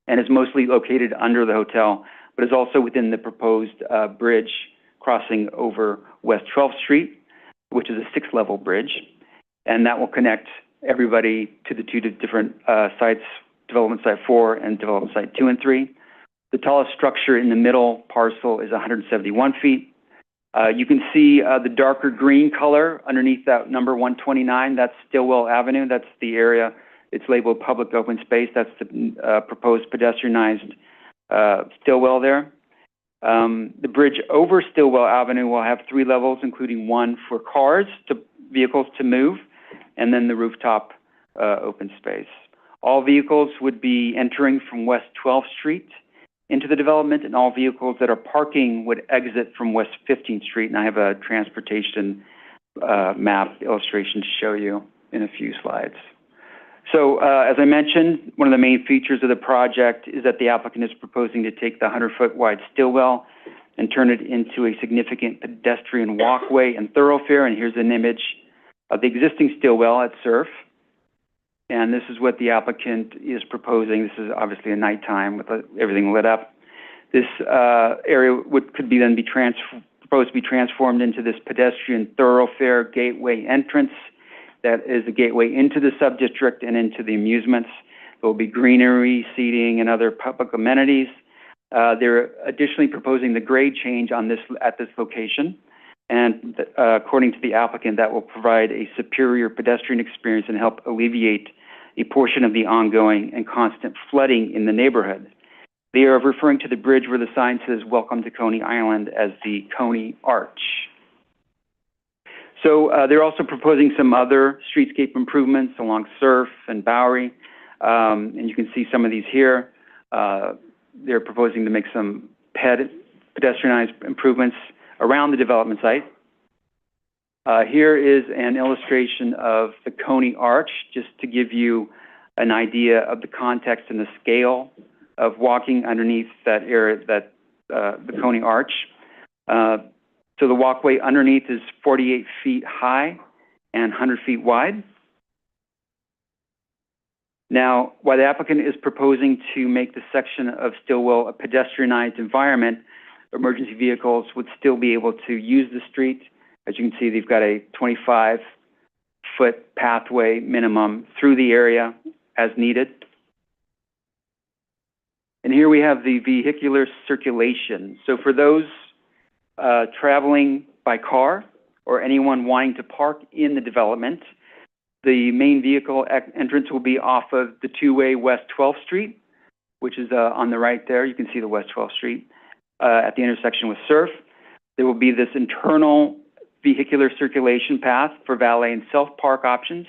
and is mostly located under the hotel, but is also within the proposed bridge crossing over West 12th Street, which is a 6-level bridge, and that will connect everybody to the two different sites, development site 4 and development site 2 and 3. The tallest structure in the middle parcel is 171 feet. You can see the darker green color underneath that number 129. That's Stillwell Avenue. That's the area. It's labeled public open space. That's the proposed pedestrianized Stillwell there. The bridge over Stillwell Avenue will have 3 levels, including one for vehicles to move, and then the rooftop open space. All vehicles would be entering from West 12th Street into the development, and all vehicles that are parking would exit from West 15th Street. And I have a transportation map illustration to show you in a few slides. So as I mentioned, one of the main features of the project is that the applicant is proposing to take the 100-foot wide Stillwell and turn it into a significant pedestrian walkway and thoroughfare. And here's an image of the existing Stillwell at Surf. And this is what the applicant is proposing. This is obviously a nighttime with everything lit up. This area could be proposed to be transformed into this pedestrian thoroughfare gateway entrance that is a gateway into the sub-district and into the amusements. There will be greenery, seating, and other public amenities. They're additionally proposing the grade change at this location. And according to the applicant, that will provide a superior pedestrian experience and help alleviate a portion of the ongoing and constant flooding in the neighborhood. They are referring to the bridge where the sign says, "Welcome to Coney Island," as the Coney Arch. So they're also proposing some other streetscape improvements along Surf and Bowery, and you can see some of these here. They're proposing to make some pedestrianized improvements around the development site. Here is an illustration of the Coney Arch, just to give you an idea of the context and the scale of walking underneath that area, the Coney Arch. So the walkway underneath is 48 feet high and 100 feet wide. Now, while the applicant is proposing to make the section of Stillwell a pedestrianized environment, emergency vehicles would still be able to use the street. As you can see, they've got a 25-foot pathway minimum through the area as needed. And here we have the vehicular circulation. So for those traveling by car or anyone wanting to park in the development, the main vehicle entrance will be off of the two-way West 12th Street, which is on the right there. You can see the West 12th Street at the intersection with Surf. There will be this internal vehicular circulation path for valet and self-park options.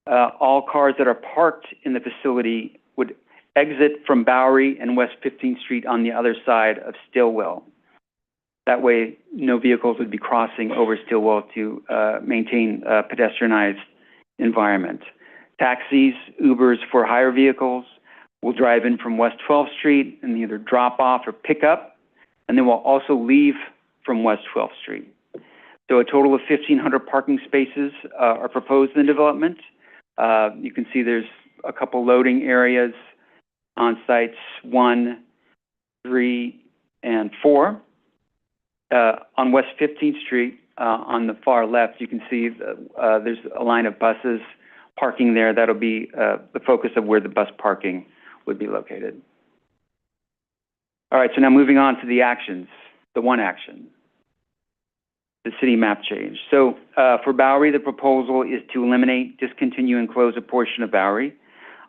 All cars that are parked in the facility would exit from Bowery and West 15th Street on the other side of Stillwell. That way, no vehicles would be crossing over Stillwell to maintain a pedestrianized environment. Taxis, Ubers for hire vehicles will drive in from West 12th Street and either drop off or pick up, and then will also leave from West 12th Street. So a total of 1,500 parking spaces are proposed in the development. You can see there's a couple loading areas on sites 1, 3, and 4. On West 15th Street, on the far left, you can see there's a line of buses parking there. That'll be the focus of where the bus parking would be located. All right, so now moving on to the actions, the one action, the city map change. So for Bowery, the proposal is to eliminate, discontinue, and close a portion of Bowery.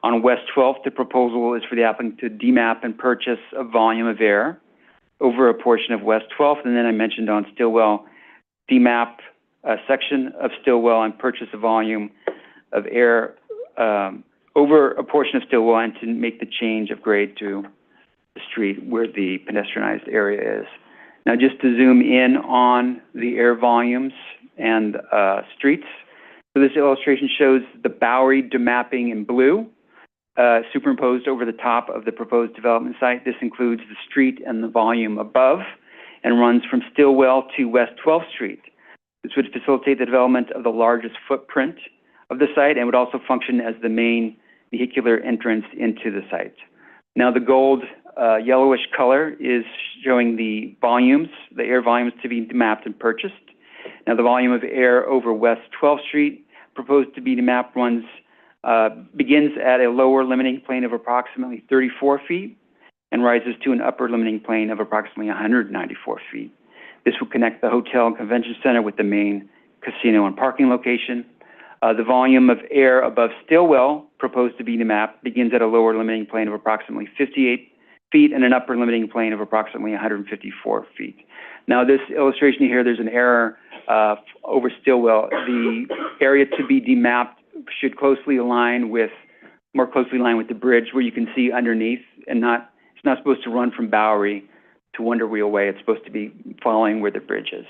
On West 12th, the proposal is for the applicant to demap and purchase a volume of air over a portion of West 12th. And then I mentioned on Stillwell, demap a section of Stillwell and purchase a volume of air over a portion of Stillwell, and to make the change of grade to the street where the pedestrianized area is. Now, just to zoom in on the air volumes and streets. So this illustration shows the Bowery demapping in blue, superimposed over the top of the proposed development site. This includes the street and the volume above, and runs from Stillwell to West 12th Street. This would facilitate the development of the largest footprint of the site, and would also function as the main vehicular entrance into the site. Now, the gold yellowish color is showing the volumes, the air volumes to be demapped and purchased. Now, the volume of air over West 12th Street proposed to be demapped begins at a lower limiting plane of approximately 34 feet and rises to an upper limiting plane of approximately 194 feet. This will connect the hotel and convention center with the main casino and parking location. The volume of air above Stillwell proposed to be demapped begins at a lower limiting plane of approximately 58 feet and an upper limiting plane of approximately 154 feet. Now, this illustration here, there's an error over Stillwell. The area to be demapped should more closely align with the bridge, where you can see underneath, and it's not supposed to run from Bowery to Wonder Wheel Way. It's supposed to be following where the bridge is.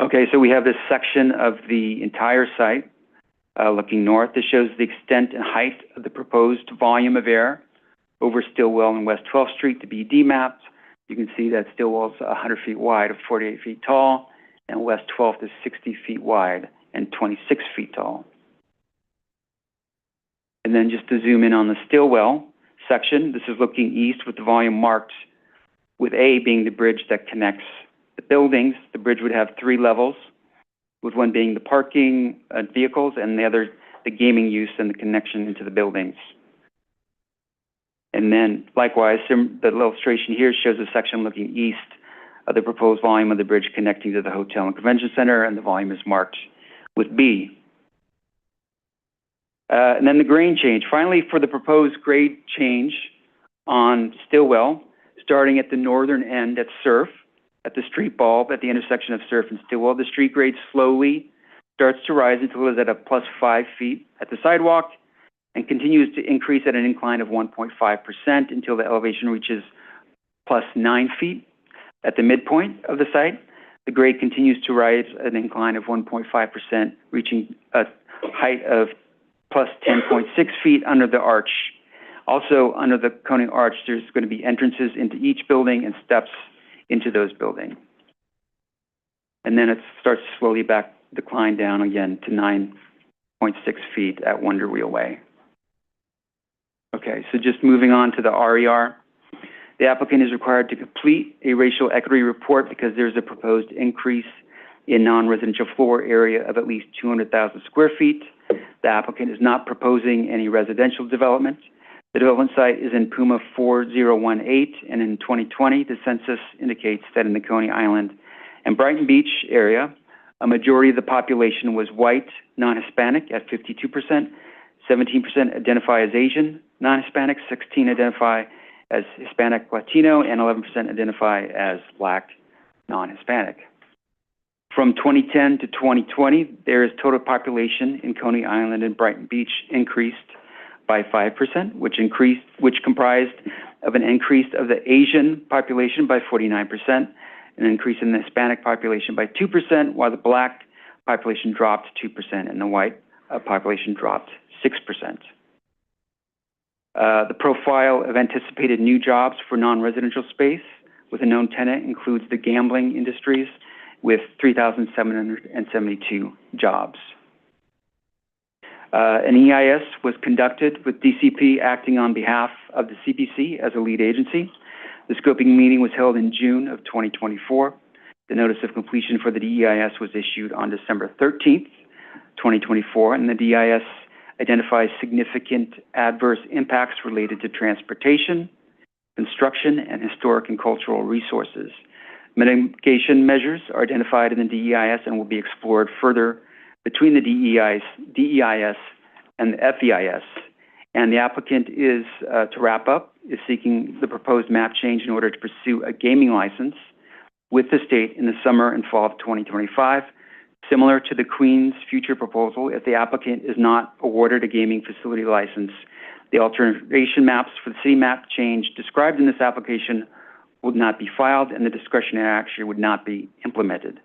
Okay, so we have this section of the entire site looking north. This shows the extent and height of the proposed volume of air over Stillwell and West 12th Street to be demapped. You can see that Stillwell's 100 feet wide, 48 feet tall, and West 12th is 60 feet wide and 26 feet tall. And then just to zoom in on the Stillwell section, this is looking east with the volume marked with A being the bridge that connects the buildings. The bridge would have 3 levels, with one being the parking vehicles and the other the gaming use and the connection into the buildings. And then likewise, the illustration here shows a section looking east of the proposed volume of the bridge connecting to the hotel and convention center, and the volume is marked with B. And then the grade change. Finally, for the proposed grade change on Stillwell, starting at the northern end at Surf, at the street bulb at the intersection of Surf and Stillwell, the street grade slowly starts to rise until it is at a plus 5 feet at the sidewalk, and continues to increase at an incline of 1.5% until the elevation reaches plus 9 feet. At the midpoint of the site, the grade continues to rise at an incline of 1.5%, reaching a height of plus 10.6 feet under the arch. Also, under the coning arch, there's going to be entrances into each building and steps into those buildings. And then it starts to slowly decline down again to 9.6 feet at Wonder Wheel Way. Okay, so just moving on to the RER. The applicant is required to complete a racial equity report because there's a proposed increase in non-residential floor area of at least 200,000 square feet. The applicant is not proposing any residential development. The development site is in Puma 4018, and in 2020, the census indicates that in the Coney Island and Brighton Beach area, a majority of the population was white, non-Hispanic at 52%, 17% identify as Asian, non-Hispanic, 16% identify as Hispanic Latino, and 11% identify as Black non-Hispanic. From 2010 to 2020, there's total population in Coney Island and Brighton Beach increased by 5%, which comprised of an increase of the Asian population by 49%, an increase in the Hispanic population by 2%, while the Black population dropped 2% and the white population dropped 6%. The profile of anticipated new jobs for non-residential space with a known tenant includes the gambling industries with 3,772 jobs. An EIS was conducted with DCP acting on behalf of the CPC as a lead agency. The scoping meeting was held in June of 2024. The notice of completion for the DEIS was issued on December 13th, 2024, and the DEIS identifies significant adverse impacts related to transportation, construction, and historic and cultural resources. Mitigation measures are identified in the DEIS and will be explored further between the DEIS and the FEIS. And the applicant is, to wrap up, is seeking the proposed map change in order to pursue a gaming license with the state in the summer and fall of 2025. Similar to the Queen's future proposal, if the applicant is not awarded a gaming facility license, the alteration maps for the city map change described in this application would not be filed and the discretionary action would not be implemented.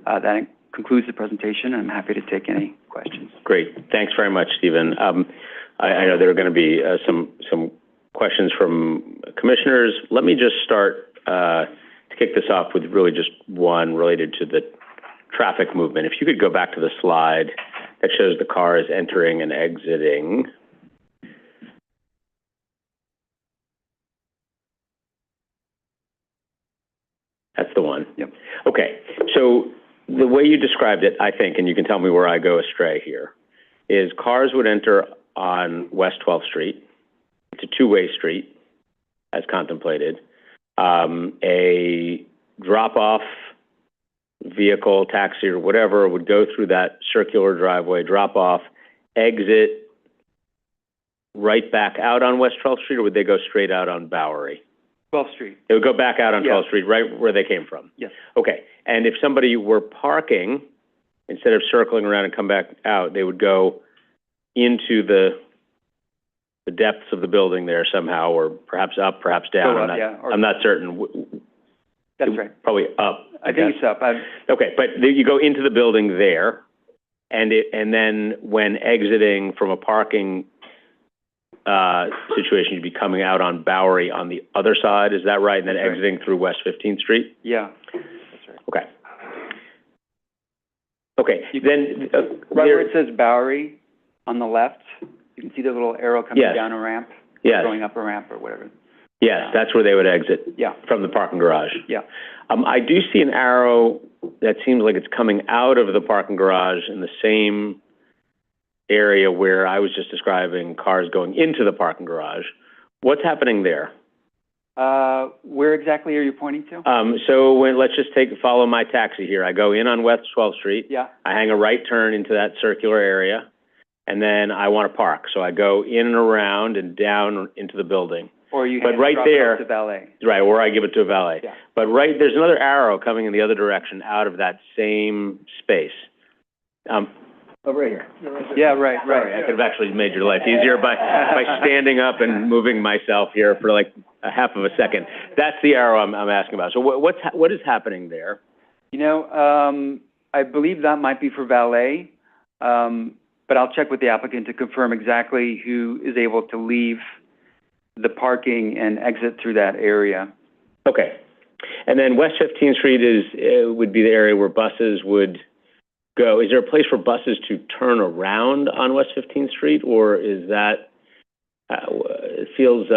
That concludes the presentation, and I'm happy to take any questions. Great. Thanks very much, Stephen. I know there are going to be some questions from commissioners. Let me just start to kick this off with really just one related to the traffic movement. If you could go back to the slide that shows the cars entering and exiting. That's the one. Yep. Okay. So the way you described it, I think, and you can tell me where I go astray here, is cars would enter on West 12th Street. It's a two-way street, as contemplated. A drop-off vehicle, taxi, or whatever would go through that circular driveway, drop off, exit right back out on West 12th Street, or would they go straight out on Bowery? 12th Street. They would go back out on 12th Street, right where they came from? Yes. Okay. And if somebody were parking, instead of circling around and come back out, they would go into the depths of the building there somehow, or perhaps up, perhaps down. I'm not certain. That's right. Probably up. I think it's up. Okay, but you go into the building there, and then when exiting from a parking situation, you'd be coming out on Bowery on the other side. Is that right? And then exiting through West 15th Street? Yeah, that's right. Okay. Okay, then... right where it says Bowery on the left, you can see the little arrow coming down a ramp, going up a ramp or whatever. Yes, that's where they would exit from the parking garage. Yeah. I do see an arrow that seems like it's coming out of the parking garage in the same area where I was just describing cars going into the parking garage. What's happening there? Where exactly are you pointing to? So let's just follow my taxi here. I go in on West 12th Street. Yeah. I hang a right turn into that circular area, and then I want to park. So I go in and around and down into the building. Or you drop it to valet. Right, or I give it to a valet. Yeah. But there's another arrow coming in the other direction out of that same space. Over here. Yeah, right. Sorry, I could have actually made your life easier by standing up and moving myself here for like a half of a second. That's the arrow I'm asking about. So what is happening there? You know, I believe that might be for valet, but I'll check with the applicant to confirm exactly who is able to leave the parking and exit through that area. Okay. And then West 15th Street would be the area where buses would go. Is there a place for buses to turn around on West 15th Street, or is that, it feels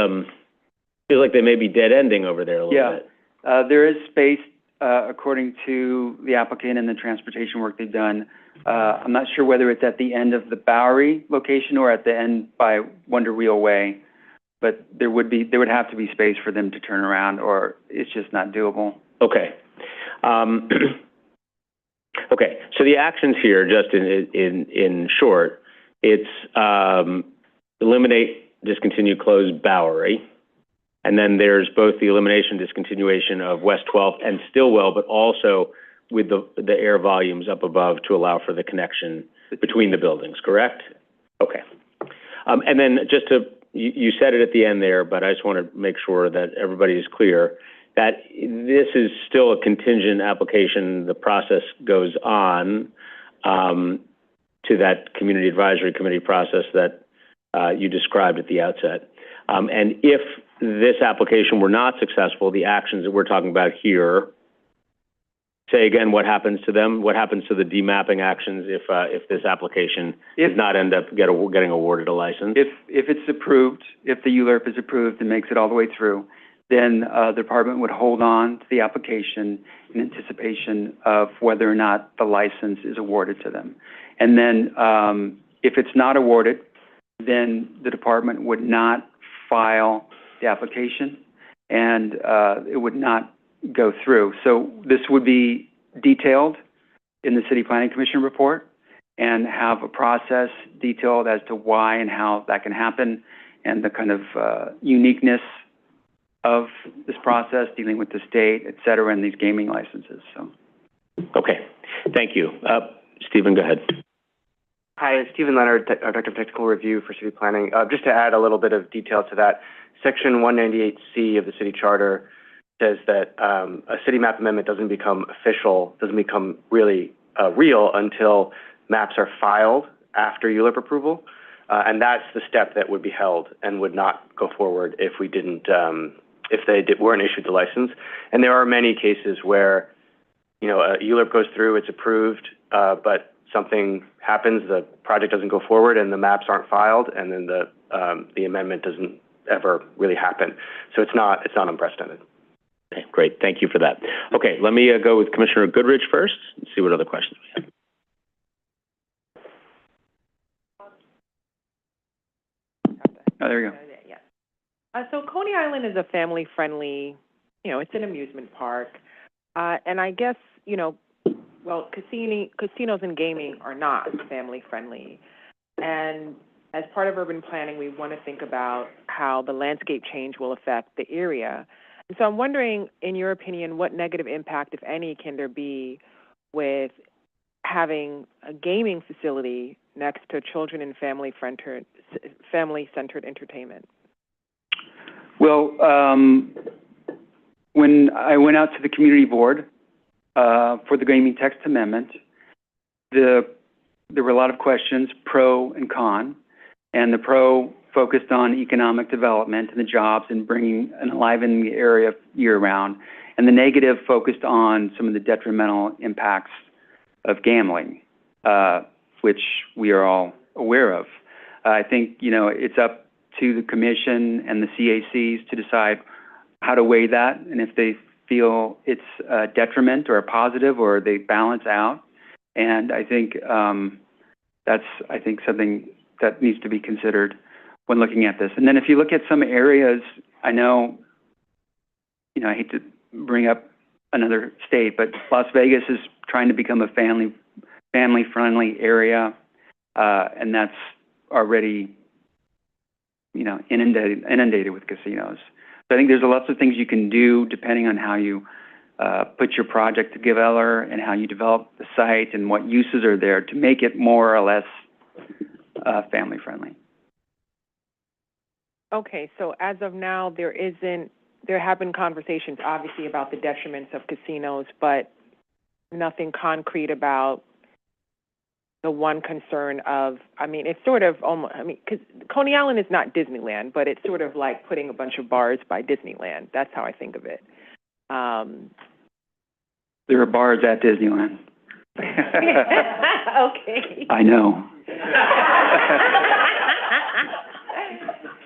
like they may be dead ending over there a little bit? There is space, according to the applicant and the transportation work they've done. I'm not sure whether it's at the end of the Bowery location or at the end by Wonder Wheel Way, but there would have to be space for them to turn around, or it's just not doable. Okay. Okay, so the actions here, just in short, it's eliminate, discontinue, close Bowery, And then there's both the elimination discontinuation of West 12th and Stillwell, but also with the air volumes up above to allow for the connection between the buildings, correct? Okay. And then just to, you said it at the end there, but I just want to make sure that everybody is clear that this is still a contingent application. The process goes on to that community advisory committee process that you described at the outset. And if this application were not successful, the actions that we're talking about here, say again, what happens to them? What happens to the demapping actions if this application does not end up getting awarded a license? If it's approved, if the ULURP is approved and makes it all the way through, then the department would hold on to the application in anticipation of whether or not the license is awarded to them. And then if it's not awarded, then the department would not file the application and it would not go through. So this would be detailed in the City Planning Commission report and have a process detailed as to why and how that can happen and the kind of uniqueness of this process dealing with the state, et cetera, and these gaming licenses. So. Okay, thank you. Stephen, go ahead. Hi, Stephen Leonard, Director of Technical Review for City Planning. Just to add a little bit of detail to that, Section 198C of the City Charter says that a city map amendment doesn't become official, doesn't become really real until maps are filed after ULURP approval, and that's the step that would be held and would not go forward if we didn't, if they weren't issued the license. And there are many cases where, you know, a ULURP goes through, it's approved, but something happens, the project doesn't go forward, and the maps aren't filed, and then the amendment doesn't ever really happen. So it's not unprecedented. Okay, great. Thank you for that. Okay, let me go with Commissioner Goodrich first and see what other questions we have. Oh, there you go. Yeah. So Coney Island is a family-friendly, you know, it's an amusement park. And I guess, you know, well, casinos and gaming are not family-friendly. And as part of urban planning, we want to think about how the landscape change will affect the area. And so I'm wondering, in your opinion, what negative impact, if any, can there be with having a gaming facility next to children and family-centered entertainment? Well, when I went out to the community board for the gaming text amendment, there were a lot of questions, pro and con, and the pro focused on economic development and the jobs and bringing and enlivening the area year-round, and the negative focused on some of the detrimental impacts of gambling, which we are all aware of. I think, you know, it's up to the commission and the CACs to decide how to weigh that, and if they feel it's a detriment or a positive or they balance out. And I think that's, I think, something that needs to be considered when looking at this. And then if you look at some areas, I know, you know, I hate to bring up another state, but Las Vegas is trying to become a family-friendly area, and that's already, you know, inundated with casinos. So I think there's lots of things you can do depending on how you put your project together and how you develop the site and what uses are there to make it more or less family-friendly. Okay, so as of now, there have been conversations, obviously, about the detriments of casinos, but nothing concrete about the one concern of, I mean, it's sort of almost, I mean, because Coney Island is not Disneyland, but it's sort of like putting a bunch of bars by Disneyland. That's how I think of it. There are bars at Disneyland. Okay. I know.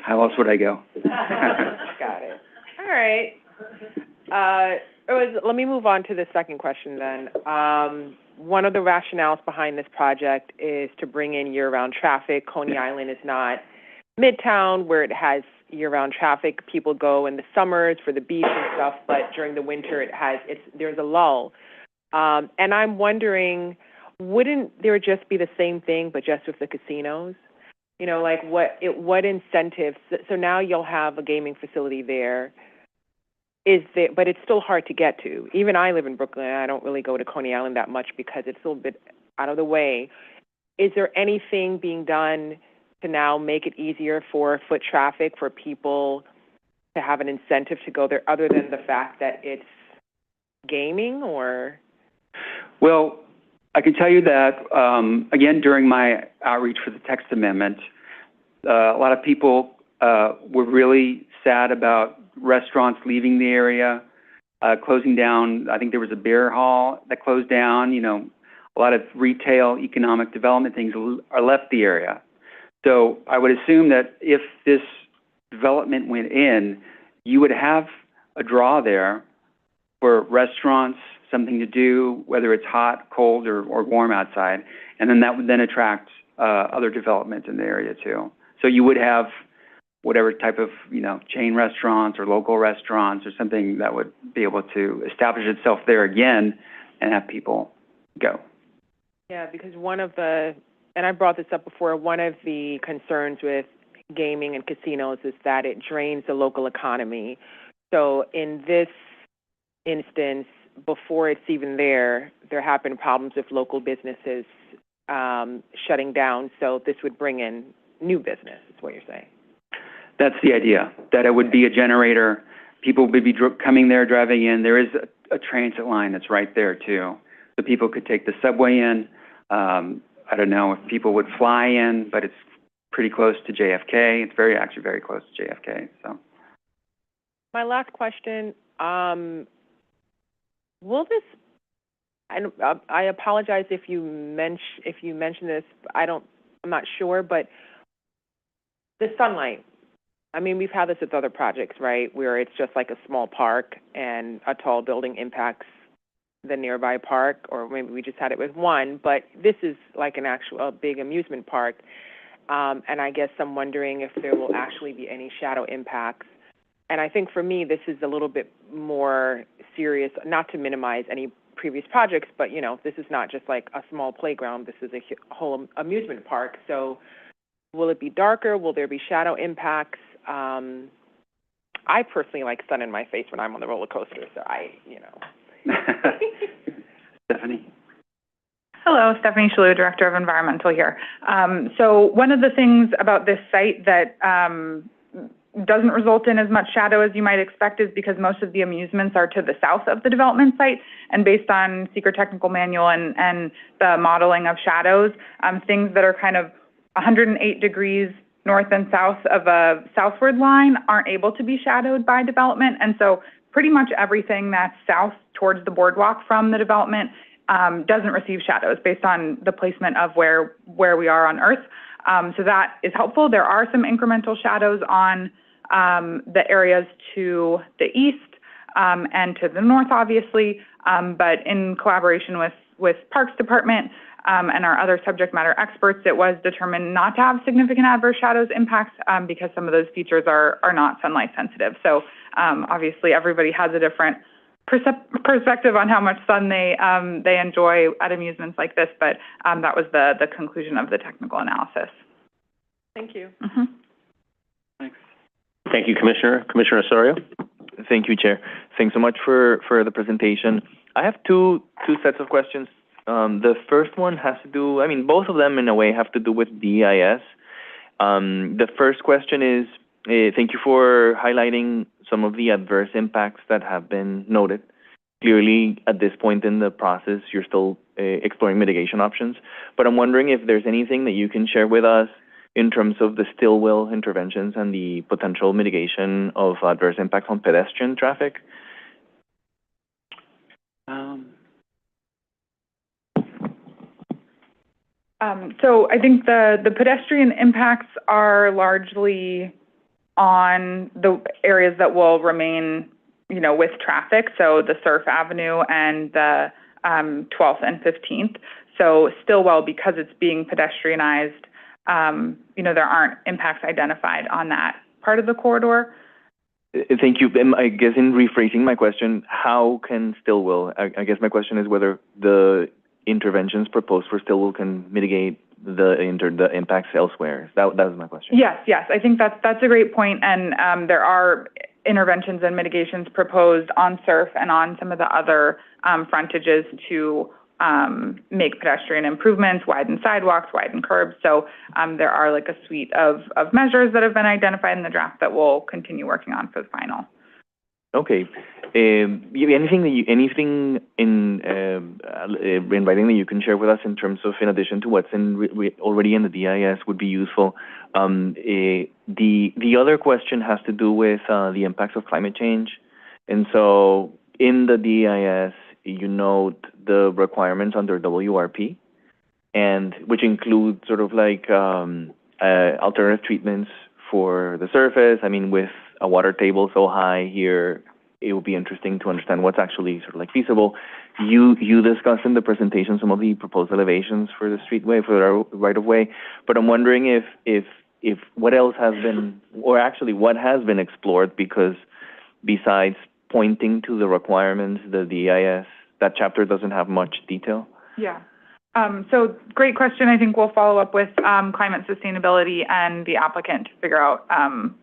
How else would I go? Got it. All right. Let me move on to the second question then. One of the rationales behind this project is to bring in year-round traffic. Coney Island is not Midtown, where it has year-round traffic. People go in the summers for the beach and stuff, but during the winter there's a lull. And I'm wondering, wouldn't there just be the same thing, but just with the casinos? You know, like what incentives, so now you'll have a gaming facility there. But it's still hard to get to. Even I live in Brooklyn, and I don't really go to Coney Island that much because it's a little bit out of the way. Is there anything being done to now make it easier for foot traffic, for people to have an incentive to go there, other than the fact that it's gaming, or? Well, I can tell you that, again, during my outreach for the text amendment, a lot of people were really sad about restaurants leaving the area, closing down. I think there was a beer hall that closed down. You know, a lot of retail, economic development things are left the area. So I would assume that if this development went in, you would have a draw there for restaurants, something to do, whether it's hot, cold, or warm outside, and then that would then attract other development in the area too. So you would have whatever type of, you know, chain restaurants or local restaurants or something that would be able to establish itself there again and have people go. Yeah, because one of the, and I brought this up before, one of the concerns with gaming and casinos is that it drains the local economy. So in this instance, before it's even there have been problems with local businesses shutting down. So this would bring in new business, is what you're saying. That's the idea, that it would be a generator. People would be coming there, driving in. There is a transit line that's right there, too. So people could take the subway in. I don't know if people would fly in, but it's pretty close to JFK. It's actually very close to JFK. So, my last question, will this, I apologize if you mentioned this, I'm not sure, but the sunlight, I mean, we've had this with other projects, right, where it's just like a small park and a tall building impacts the nearby park, or maybe we just had it with one, but this is like an actual big amusement park, and I guess I'm wondering if there will actually be any shadow impacts. And I think for me, this is a little bit more serious, not to minimize any previous projects, but, you know, this is not just like a small playground. This is a whole amusement park. So will it be darker? Will there be shadow impacts? I personally like sun in my face when I'm on the roller coaster, so Stephanie. Hello, Stephanie Shalou, Director of Environmental here. So one of the things about this site that doesn't result in as much shadow as you might expect is because most of the amusements are to the south of the development site, and based on Secret Technical Manual and the modeling of shadows, things that are kind of 108 degrees north and south of a southward line aren't able to be shadowed by development. And so pretty much everything that's south towards the boardwalk from the development doesn't receive shadows based on the placement of where we are on Earth. So that is helpful. There are some incremental shadows on the areas to the east and to the north, obviously, but in collaboration with Parks Department and our other subject matter experts, it was determined not to have significant adverse shadows impacts because some of those features are not sunlight sensitive. So obviously everybody has a different perspective on how much sun they enjoy at amusements like this, but that was the conclusion of the technical analysis. Thank you. Mm-hmm. Thanks. Thank you, Commissioner. Commissioner Osorio? Thank you, Chair. Thanks so much for the presentation. I have two sets of questions. The first one has to do, I mean, both of them in a way have to do with DEIS. The first question is, thank you for highlighting some of the adverse impacts that have been noted. Clearly, at this point in the process, you're still exploring mitigation options. But I'm wondering if there's anything that you can share with us in terms of the still will interventions and the potential mitigation of adverse impacts on pedestrian traffic. So I think the pedestrian impacts are largely on the areas that will remain, with traffic. So the Surf Avenue and the 12th and 15th. So Stillwell, because it's being pedestrianized, there aren't impacts identified on that part of the corridor. Thank you. I guess in rephrasing my question, how can Stillwell, I guess my question is whether the interventions proposed for Stillwell can mitigate the impacts elsewhere? That was my question. Yes. I think that's a great point, and there are interventions and mitigations proposed on SURF and on some of the other frontages to make pedestrian improvements, widen sidewalks, widen curbs. So there are like a suite of measures that have been identified in the draft that we'll continue working on for the final. Okay. Anything in writing that you can share with us in terms of, in addition to what's already in the DIS, would be useful. The other question has to do with the impacts of climate change, and so in the DIS you note the requirements under WRP, and which include sort of like alternative treatments for the surface. I mean, with a water table so high here, it would be interesting to understand what's actually sort of like feasible. You discussed in the presentation some of the proposed elevations for the streetway, for the right-of-way, but I'm wondering if what else has been, or actually what has been explored, because besides pointing to the requirements, the DIS, that chapter doesn't have much detail. Yeah. So great question. I think we'll follow up with climate sustainability and the applicant to figure out,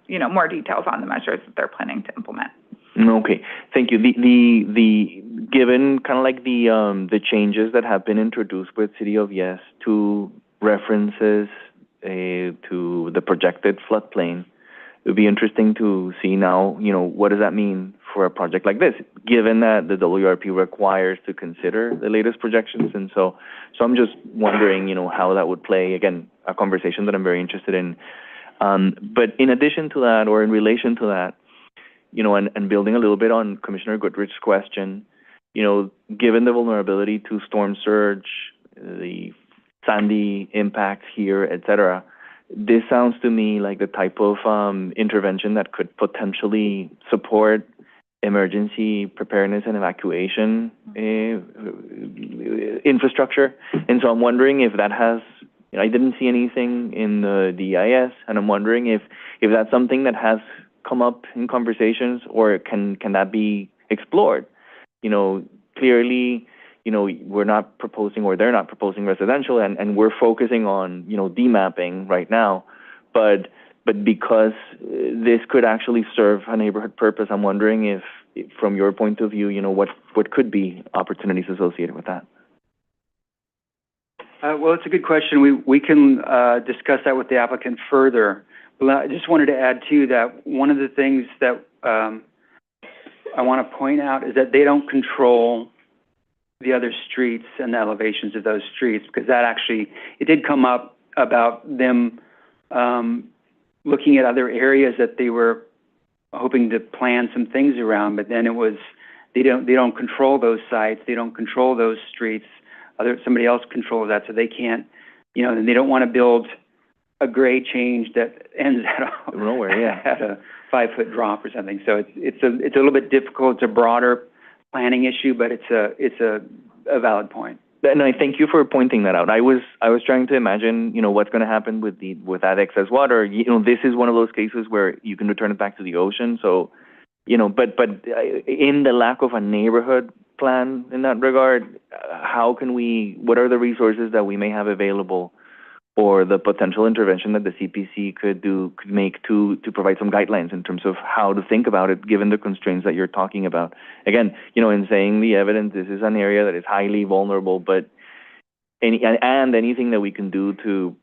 more details on the measures that they're planning to implement. Okay, thank you. The given kind of like the changes that have been introduced with City of Yes to references to the projected floodplain, it would be interesting to see now, what does that mean for a project like this, given that the WRP requires to consider the latest projections. And so I'm just wondering, how that would play. Again, a conversation that I'm very interested in. But in addition to that, or in relation to that, and building a little bit on Commissioner Goodrich's question, given the vulnerability to storm surge, the Sandy impacts here, et cetera, this sounds to me like the type of intervention that could potentially support emergency preparedness and evacuation infrastructure. And so I'm wondering if that has, I didn't see anything in the DIS, and I'm wondering if that's something that has come up in conversations, or can that be explored? Clearly, we're not proposing, or they're not proposing residential, and we're focusing on, demapping right now, but because this could actually serve a neighborhood purpose, I'm wondering if from your point of view, what could be opportunities associated with that? Well, it's a good question. We can discuss that with the applicant further. But I just wanted to add, too, that one of the things that I want to point out is that they don't control the other streets and the elevations of those streets, because that actually, it did come up about them looking at other areas that they were hoping to plan some things around, but then it was, they don't control those sites, they don't control those streets, somebody else controls that, so they can't, and they don't want to build a grade change that ends at nowhere, at a 5-foot drop or something. So it's a little bit difficult. It's a broader planning issue, but it's a valid point. And I thank you for pointing that out. I was trying to imagine, what's going to happen with that excess water. This is one of those cases where you can return it back to the ocean. So, but in the lack of a neighborhood plan in that regard, what are the resources that we may have available, or the potential intervention that the CPC could make to provide some guidelines in terms of how to think about it, given the constraints that you're talking about? Again, in saying the evidence, this is an area that is highly vulnerable, but anything that we can do to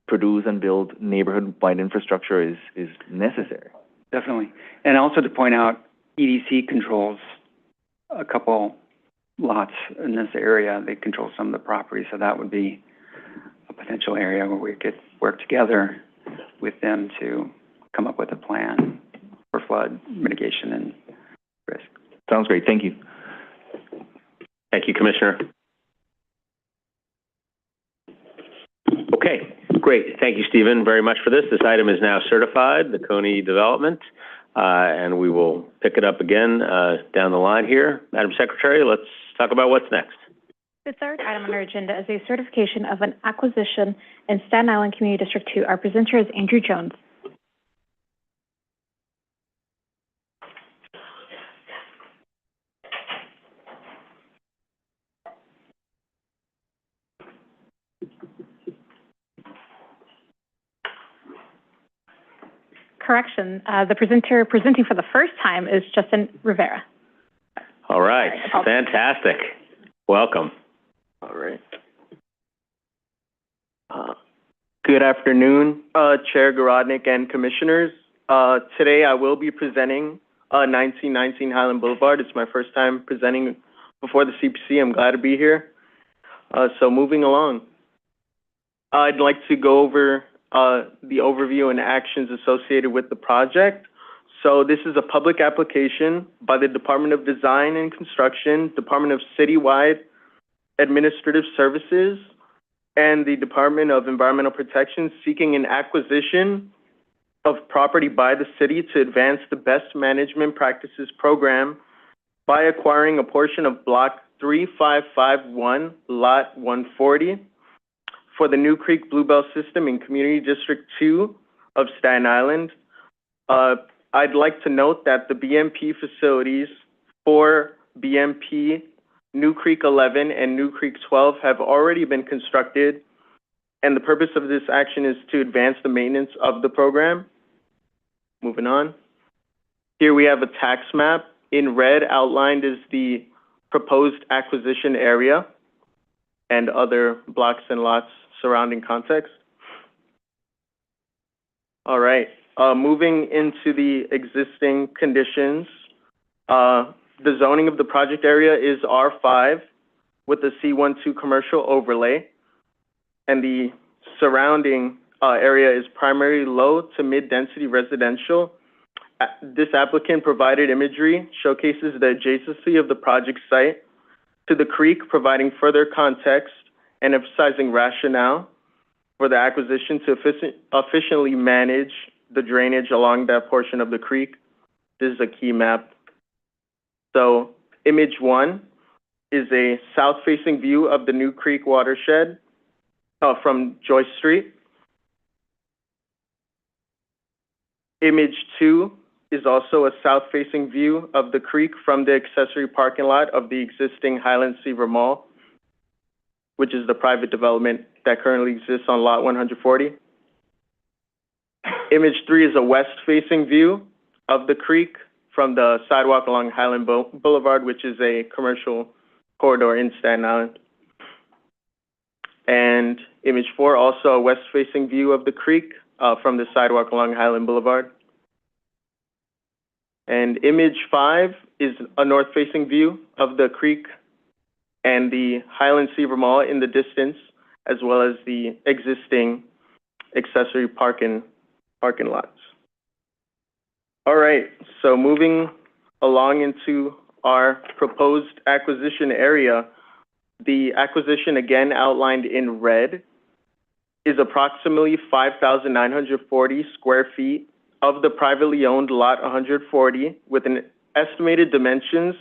produce and build neighborhood-wide infrastructure is necessary. Definitely. And also to point out, EDC controls a couple lots in this area. They control some of the property, so that would be a potential area where we could work together with them to come up with a plan for flood mitigation and risk. Sounds great. Thank you. Thank you, Commissioner. Okay, great. Thank you, Stephen, very much for this. This item is now certified, the Coney development, and we will pick it up again down the line here. Madam Secretary, let's talk about what's next. The third item on our agenda is a certification of an acquisition in Staten Island Community District 2. Our presenter is Andrew Jones. correction. The presenter presenting for the first time is Justin Rivera. All right. Fantastic. Welcome. All right. Good afternoon, Chair Gorodnick and Commissioners. Today I will be presenting 1919 Highland Boulevard. It's my first time presenting before the CPC. I'm glad to be here. So moving along, I'd like to go over the overview and actions associated with the project. So this is a public application by the Department of Design and Construction, Department of Citywide Administrative Services, and the Department of Environmental Protection seeking an acquisition of property by the city to advance the Best Management Practices Program by acquiring a portion of Block 3551, Lot 140 for the New Creek Bluebell System in Community District 2 of Staten Island. I'd like to note that the BMP facilities for BMP New Creek 11 and New Creek 12 have already been constructed, and the purpose of this action is to advance the maintenance of the program. Moving on. Here we have a tax map. In red, outlined is the proposed acquisition area and other blocks and lots surrounding context. All right. Moving into the existing conditions, the zoning of the project area is R5 with the C12 commercial overlay, and the surrounding area is primarily low to mid-density residential. This applicant provided imagery showcases the adjacency of the project site to the creek, providing further context and emphasizing rationale for the acquisition to efficiently manage the drainage along that portion of the creek. This is a key map. So image 1 is a south-facing view of the New Creek watershed from Joyce Street. Image 2 is also a south-facing view of the creek from the accessory parking lot of the existing Highland Seaver Mall, which is the private development that currently exists on lot 140. Image 3 is a west-facing view of the creek from the sidewalk along Highland Boulevard, which is a commercial corridor in Staten Island. And image 4, also a west-facing view of the creek from the sidewalk along Highland Boulevard. And image 5 is a north-facing view of the creek and the Highland Seaver Mall in the distance, as well as the existing accessory parking lots. All right, so moving along into our proposed acquisition area, the acquisition, again outlined in red, is approximately 5,940 square feet of the privately owned lot 140 with an estimated dimensions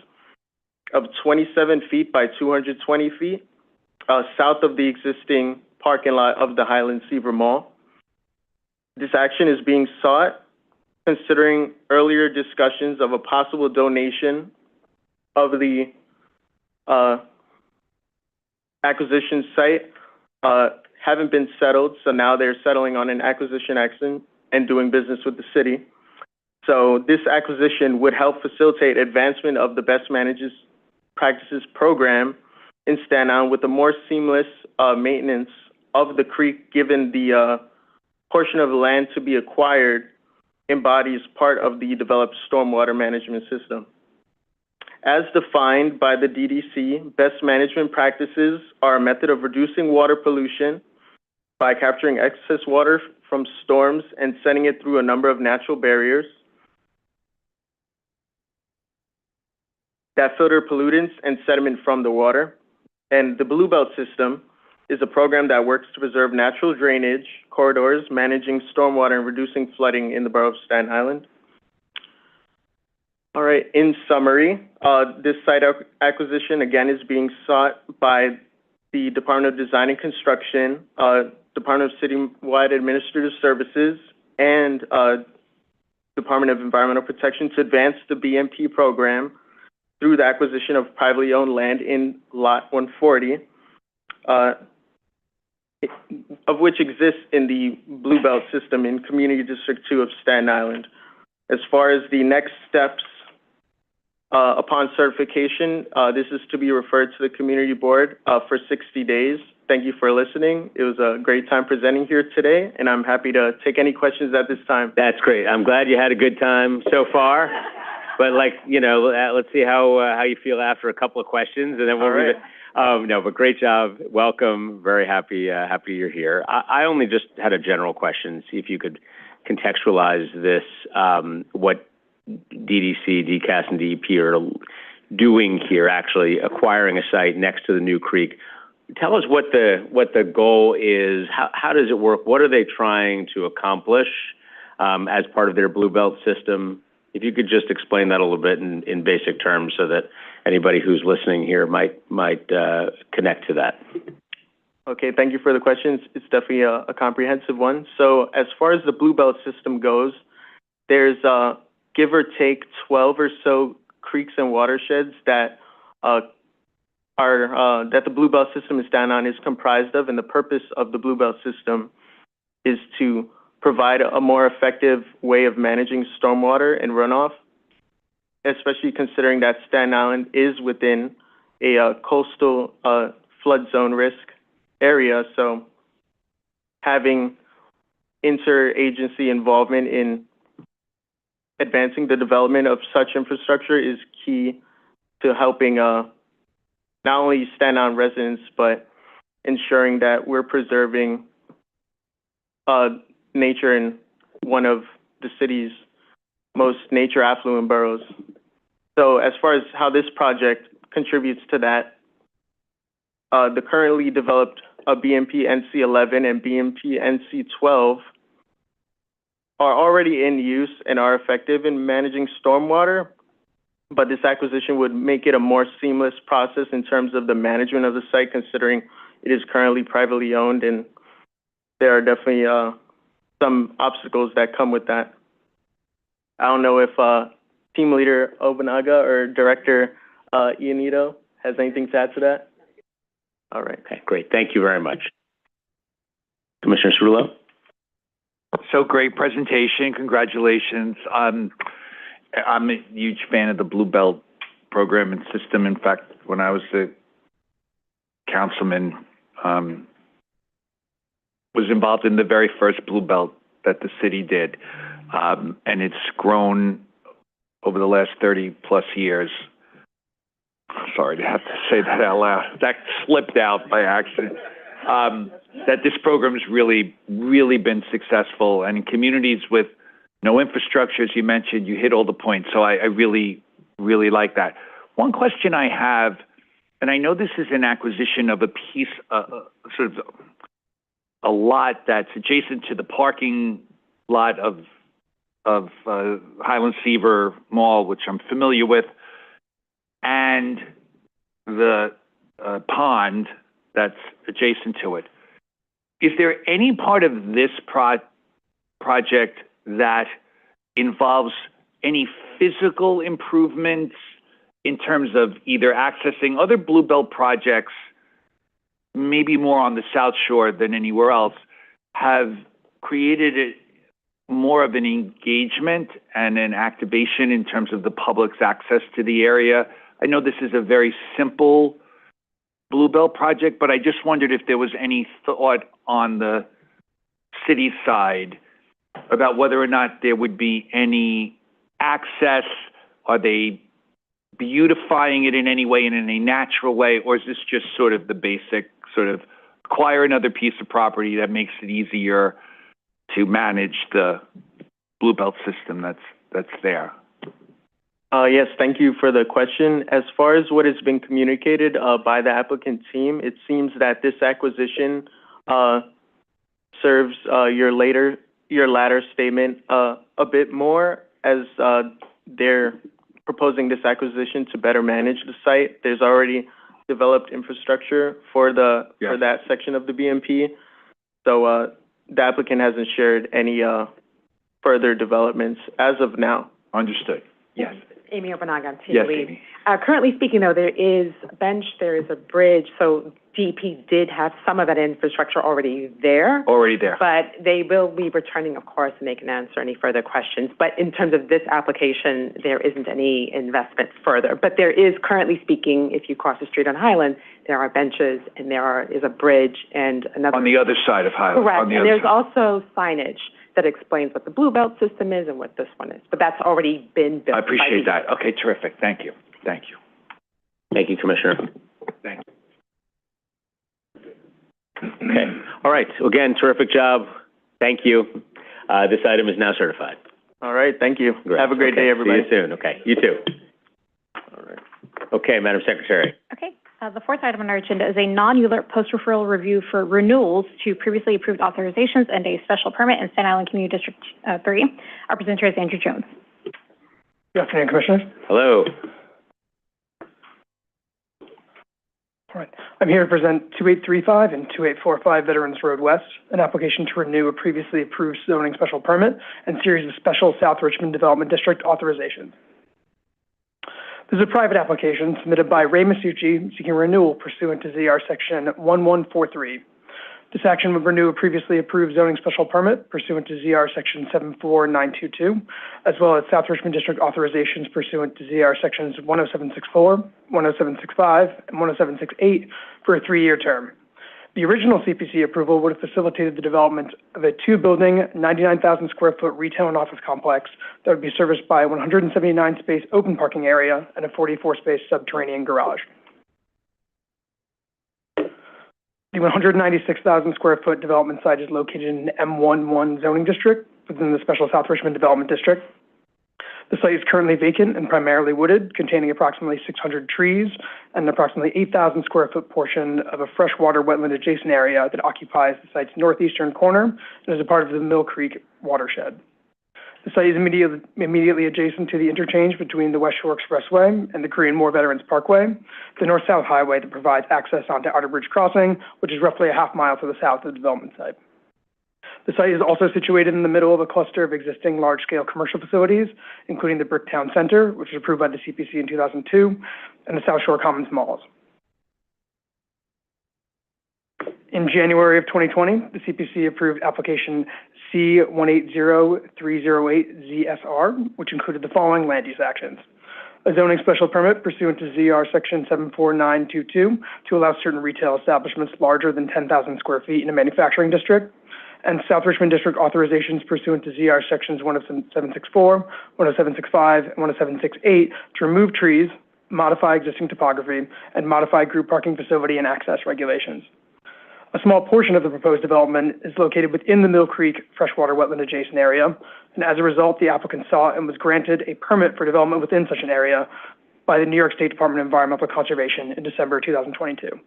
of 27 feet by 220 feet south of the existing parking lot of the Highland Seaver Mall. This action is being sought considering earlier discussions of a possible donation of the acquisition site haven't been settled, so now they're settling on an acquisition action and doing business with the city. So this acquisition would help facilitate advancement of the Best Practices Program in Staten Island with a more seamless maintenance of the creek, given the portion of the land to be acquired embodies part of the developed stormwater management system. As defined by the DDC, best management practices are a method of reducing water pollution by capturing excess water from storms and sending it through a number of natural barriers that filter pollutants and sediment from the water. And the Blue Belt system is a program that works to preserve natural drainage corridors, managing stormwater and reducing flooding in the borough of Staten Island. All right, in summary, this site acquisition, again, is being sought by the Department of Design and Construction, Department of Citywide Administrative Services, and Department of Environmental Protection to advance the BMP program through the acquisition of privately owned land in Lot 140. exists in the Blue Belt system in Community District 2 of Staten Island. As far as the next steps upon certification, this is to be referred to the Community Board for 60 days. Thank you for listening. It was a great time presenting here today, and I'm happy to take any questions at this time. That's great. I'm glad you had a good time so far. But let's see how you feel after a couple of questions, and then we'll leave it. No, but great job. Welcome. Very happy you're here. I only just had a general question. See if you could contextualize this, what DDC, DCAS, and DEP are doing here, actually acquiring a site next to the new creek. Tell us what the goal is. How does it work? What are they trying to accomplish as part of their Blue Belt system? If you could just explain that a little bit in basic terms so that anybody who's listening here might connect to that. Okay, thank you for the questions. It's definitely a comprehensive one. So as far as the Blue Belt system goes, there's give or take 12 or so creeks and watersheds that that the Blue Belt system is down on is comprised of, and the purpose of the Blue Belt system is to provide a more effective way of managing stormwater and runoff, especially considering that Staten Island is within a coastal flood zone risk area. So having interagency involvement in advancing the development of such infrastructure is key to helping not only Staten Island residents, but ensuring that we're preserving nature in one of the city's most nature affluent boroughs. So as far as how this project contributes to that, the currently developed BMP NC11 and BMP NC12 are already in use and are effective in managing stormwater, but this acquisition would make it a more seamless process in terms of the management of the site, considering it is currently privately owned, and there are definitely some obstacles that come with that. I don't know if Team Leader Obunaga or Director Ionito has anything to add to that. All right. Okay, great. Thank you very much. Commissioner Cerullo? So great presentation. Congratulations. I'm a huge fan of the Blue Belt program and system. In fact, when I was a councilman, was involved in the very first Blue Belt that the city did. And it's grown over the last 30 plus years. Sorry to have to say that out loud. That slipped out by accident. That this program has really, really been successful. And in communities with no infrastructure, as you mentioned, you hit all the points. So I really, really like that. One question I have, and I know this is an acquisition of a piece, sort of a lot that's adjacent to the parking lot of Highland Seaver Mall, which I'm familiar with, and the pond that's adjacent to it. Is there any part of this project that involves any physical improvements in terms of either accessing other Blue Belt projects, maybe more on the South Shore than anywhere else, have created more of an engagement and an activation in terms of the public's access to the area? I know this is a very simple Blue Belt project, but I just wondered if there was any thought on the city side about whether or not there would be any access. Are they beautifying it in any way and in a natural way, or is this just sort of the basic sort of acquire another piece of property that makes it easier to manage the Blue Belt system that's there? Yes, thank you for the question. As far as what has been communicated by the applicant team, it seems that this acquisition serves your latter statement a bit more, as they're proposing this acquisition to better manage the site. There's already developed infrastructure for for that section of the BMP, so the applicant hasn't shared any further developments as of now. Understood. Yes. Amy Obanaga, Yes, lead. Amy. Currently speaking, though, there is a bench, there is a bridge, so DEP did have some of that infrastructure already there. Already there. But they will be returning, of course, and they can answer any further questions. But in terms of this application, there isn't any investment further. But there is, currently speaking, if you cross the street on Highland, there are benches and is a bridge and another. On the other side of Highland. Correct, On the and other there's side. also signage that explains what the Blue Belt system is and what this one is. But that's already been built. I appreciate that. Okay, terrific. Thank you. Thank you. Thank you, Commissioner. Thank you. Okay. All right. So again, terrific job. Thank you. This item is now certified. All right, thank you. Great. Have a great day, everybody. See you soon. Okay. You too. All right. Okay, Madam Secretary. Okay. The fourth item on our agenda is a non-ULURP post-referral review for renewals to previously approved authorizations and a special permit in Staten Island Community District 3. Our presenter is Andrew Jones. Good afternoon, Commissioners. Hello. All right. I'm here to present 2835 and 2845 Veterans Road West, an application to renew a previously approved zoning special permit and series of special South Richmond Development District authorizations. This is a private application submitted by Ray Masucci seeking renewal pursuant to ZR Section 1143. This action would renew a previously approved zoning special permit pursuant to ZR Section 74922, as well as South Richmond District authorizations pursuant to ZR Sections 10764, 10765, and 10768 for a 3-year term. The original CPC approval would have facilitated the development of a 2-building, 99,000 square foot retail and office complex that would be serviced by a 179-space open parking area and a 44-space subterranean garage. The 196,000 square foot development site is located in an M11 zoning district within the Special South Richmond Development District. The site is currently vacant and primarily wooded, containing approximately 600 trees and an approximately 8,000 square foot portion of a freshwater wetland adjacent area that occupies the site's northeastern corner and is a part of the Mill Creek watershed. The site is immediately adjacent to the interchange between the West Shore Expressway and the Korean War Veterans Parkway, the north-south highway that provides access onto Outer Bridge Crossing, which is roughly a half mile to the south of the development site. The site is also situated in the middle of a cluster of existing large-scale commercial facilities, including the Bricktown Center, which was approved by the CPC in 2002, and the South Shore Commons Malls. In January of 2020, the CPC approved application C180308ZSR, which included the following land use actions: a zoning special permit pursuant to ZR Section 74922 to allow certain retail establishments larger than 10,000 square feet in a manufacturing district, and South Richmond District authorizations pursuant to ZR Sections 10764, 10765, and 10768 to remove trees, modify existing topography, and modify group parking facility and access regulations. A small portion of the proposed development is located within the Mill Creek freshwater wetland adjacent area, and as a result, the applicant sought and was granted a permit for development within such an area by the New York State Department of Environmental Conservation in December 2022.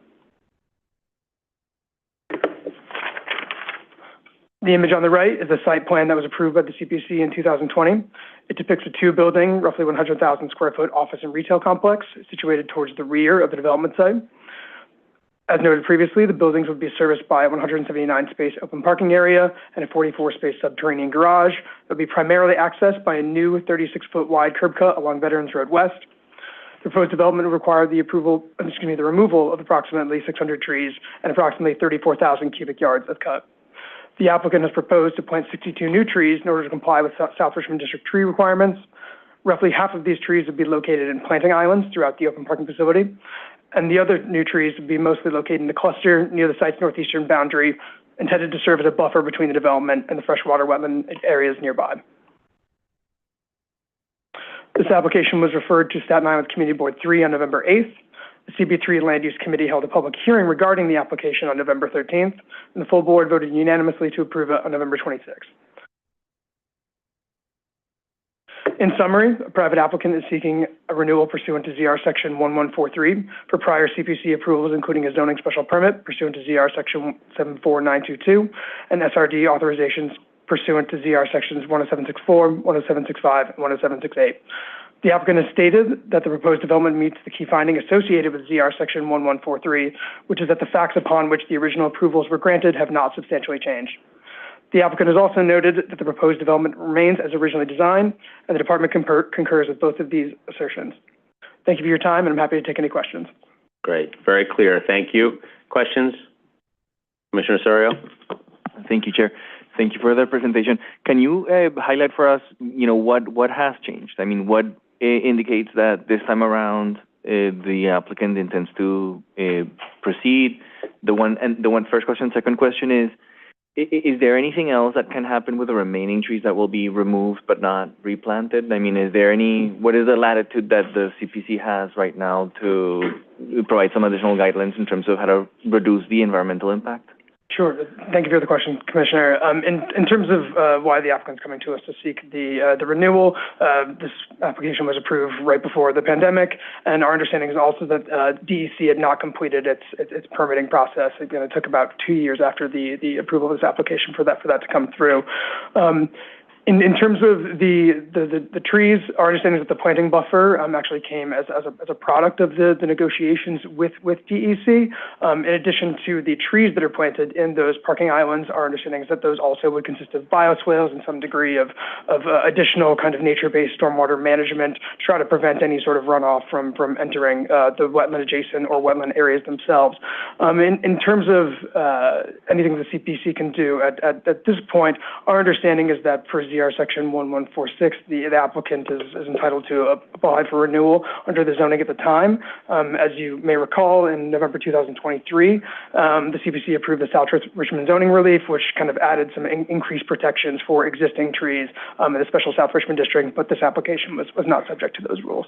The image on the right is a site plan that was approved by the CPC in 2020. It depicts a 2-building, roughly 100,000 square foot office and retail complex situated towards the rear of the development site. As noted previously, the buildings would be serviced by a 179-space open parking area and a 44-space subterranean garage that would be primarily accessed by a new 36-foot wide curb cut along Veterans Road West. The proposed development would require the removal of approximately 600 trees and approximately 34,000 cubic yards of cut. The applicant has proposed to plant 62 new trees in order to comply with South Richmond District tree requirements. Roughly half of these trees would be located in planting islands throughout the open parking facility, and the other new trees would be mostly located in the cluster near the site's northeastern boundary, intended to serve as a buffer between the development and the freshwater wetland areas nearby. This application was referred to Staten Island Community Board 3 on November 8th. The CB3 Land Use Committee held a public hearing regarding the application on November 13th, and the full board voted unanimously to approve it on November 26th. In summary, a private applicant is seeking a renewal pursuant to ZR Section 1143 for prior CPC approvals, including a zoning special permit pursuant to ZR Section 74922 and SRD authorizations pursuant to ZR Sections 10764, 10765, and 10768. The applicant has stated that the proposed development meets the key finding associated with ZR Section 1143, which is that the facts upon which the original approvals were granted have not substantially changed. The applicant has also noted that the proposed development remains as originally designed, and the department concurs with both of these assertions. Thank you for your time, and I'm happy to take any questions. Great. Very clear. Thank you. Questions? Commissioner Osorio? Thank you, Chair. Thank you for the presentation. Can you highlight for us, what has changed? I mean, what indicates that this time around the applicant intends to proceed? First question. Second question is there anything else that can happen with the remaining trees that will be removed but not replanted? I mean, what is the latitude that the CPC has right now to provide some additional guidelines in terms of how to reduce the environmental impact? Sure. Thank you for the question, Commissioner. In terms of why the applicant's coming to us to seek the renewal, this application was approved right before the pandemic, and our understanding is also that DEC had not completed its permitting process. Again, it took about 2 years after the approval of this application for that to come through. In terms of the trees, our understanding is that the planting buffer actually came as a product of the negotiations with DEC. In addition to the trees that are planted in those parking islands, our understanding is that those also would consist of bioswales and some degree of additional kind of nature-based stormwater management to try to prevent any sort of runoff from entering the wetland adjacent or wetland areas themselves. In terms of anything the CPC can do at this point, our understanding is that for ZR Section 1146, the applicant is entitled to apply for renewal under the zoning at the time. As you may recall, in November 2023, the CPC approved the South Richmond zoning relief, which kind of added some increased protections for existing trees in the special South Richmond district, but this application was not subject to those rules.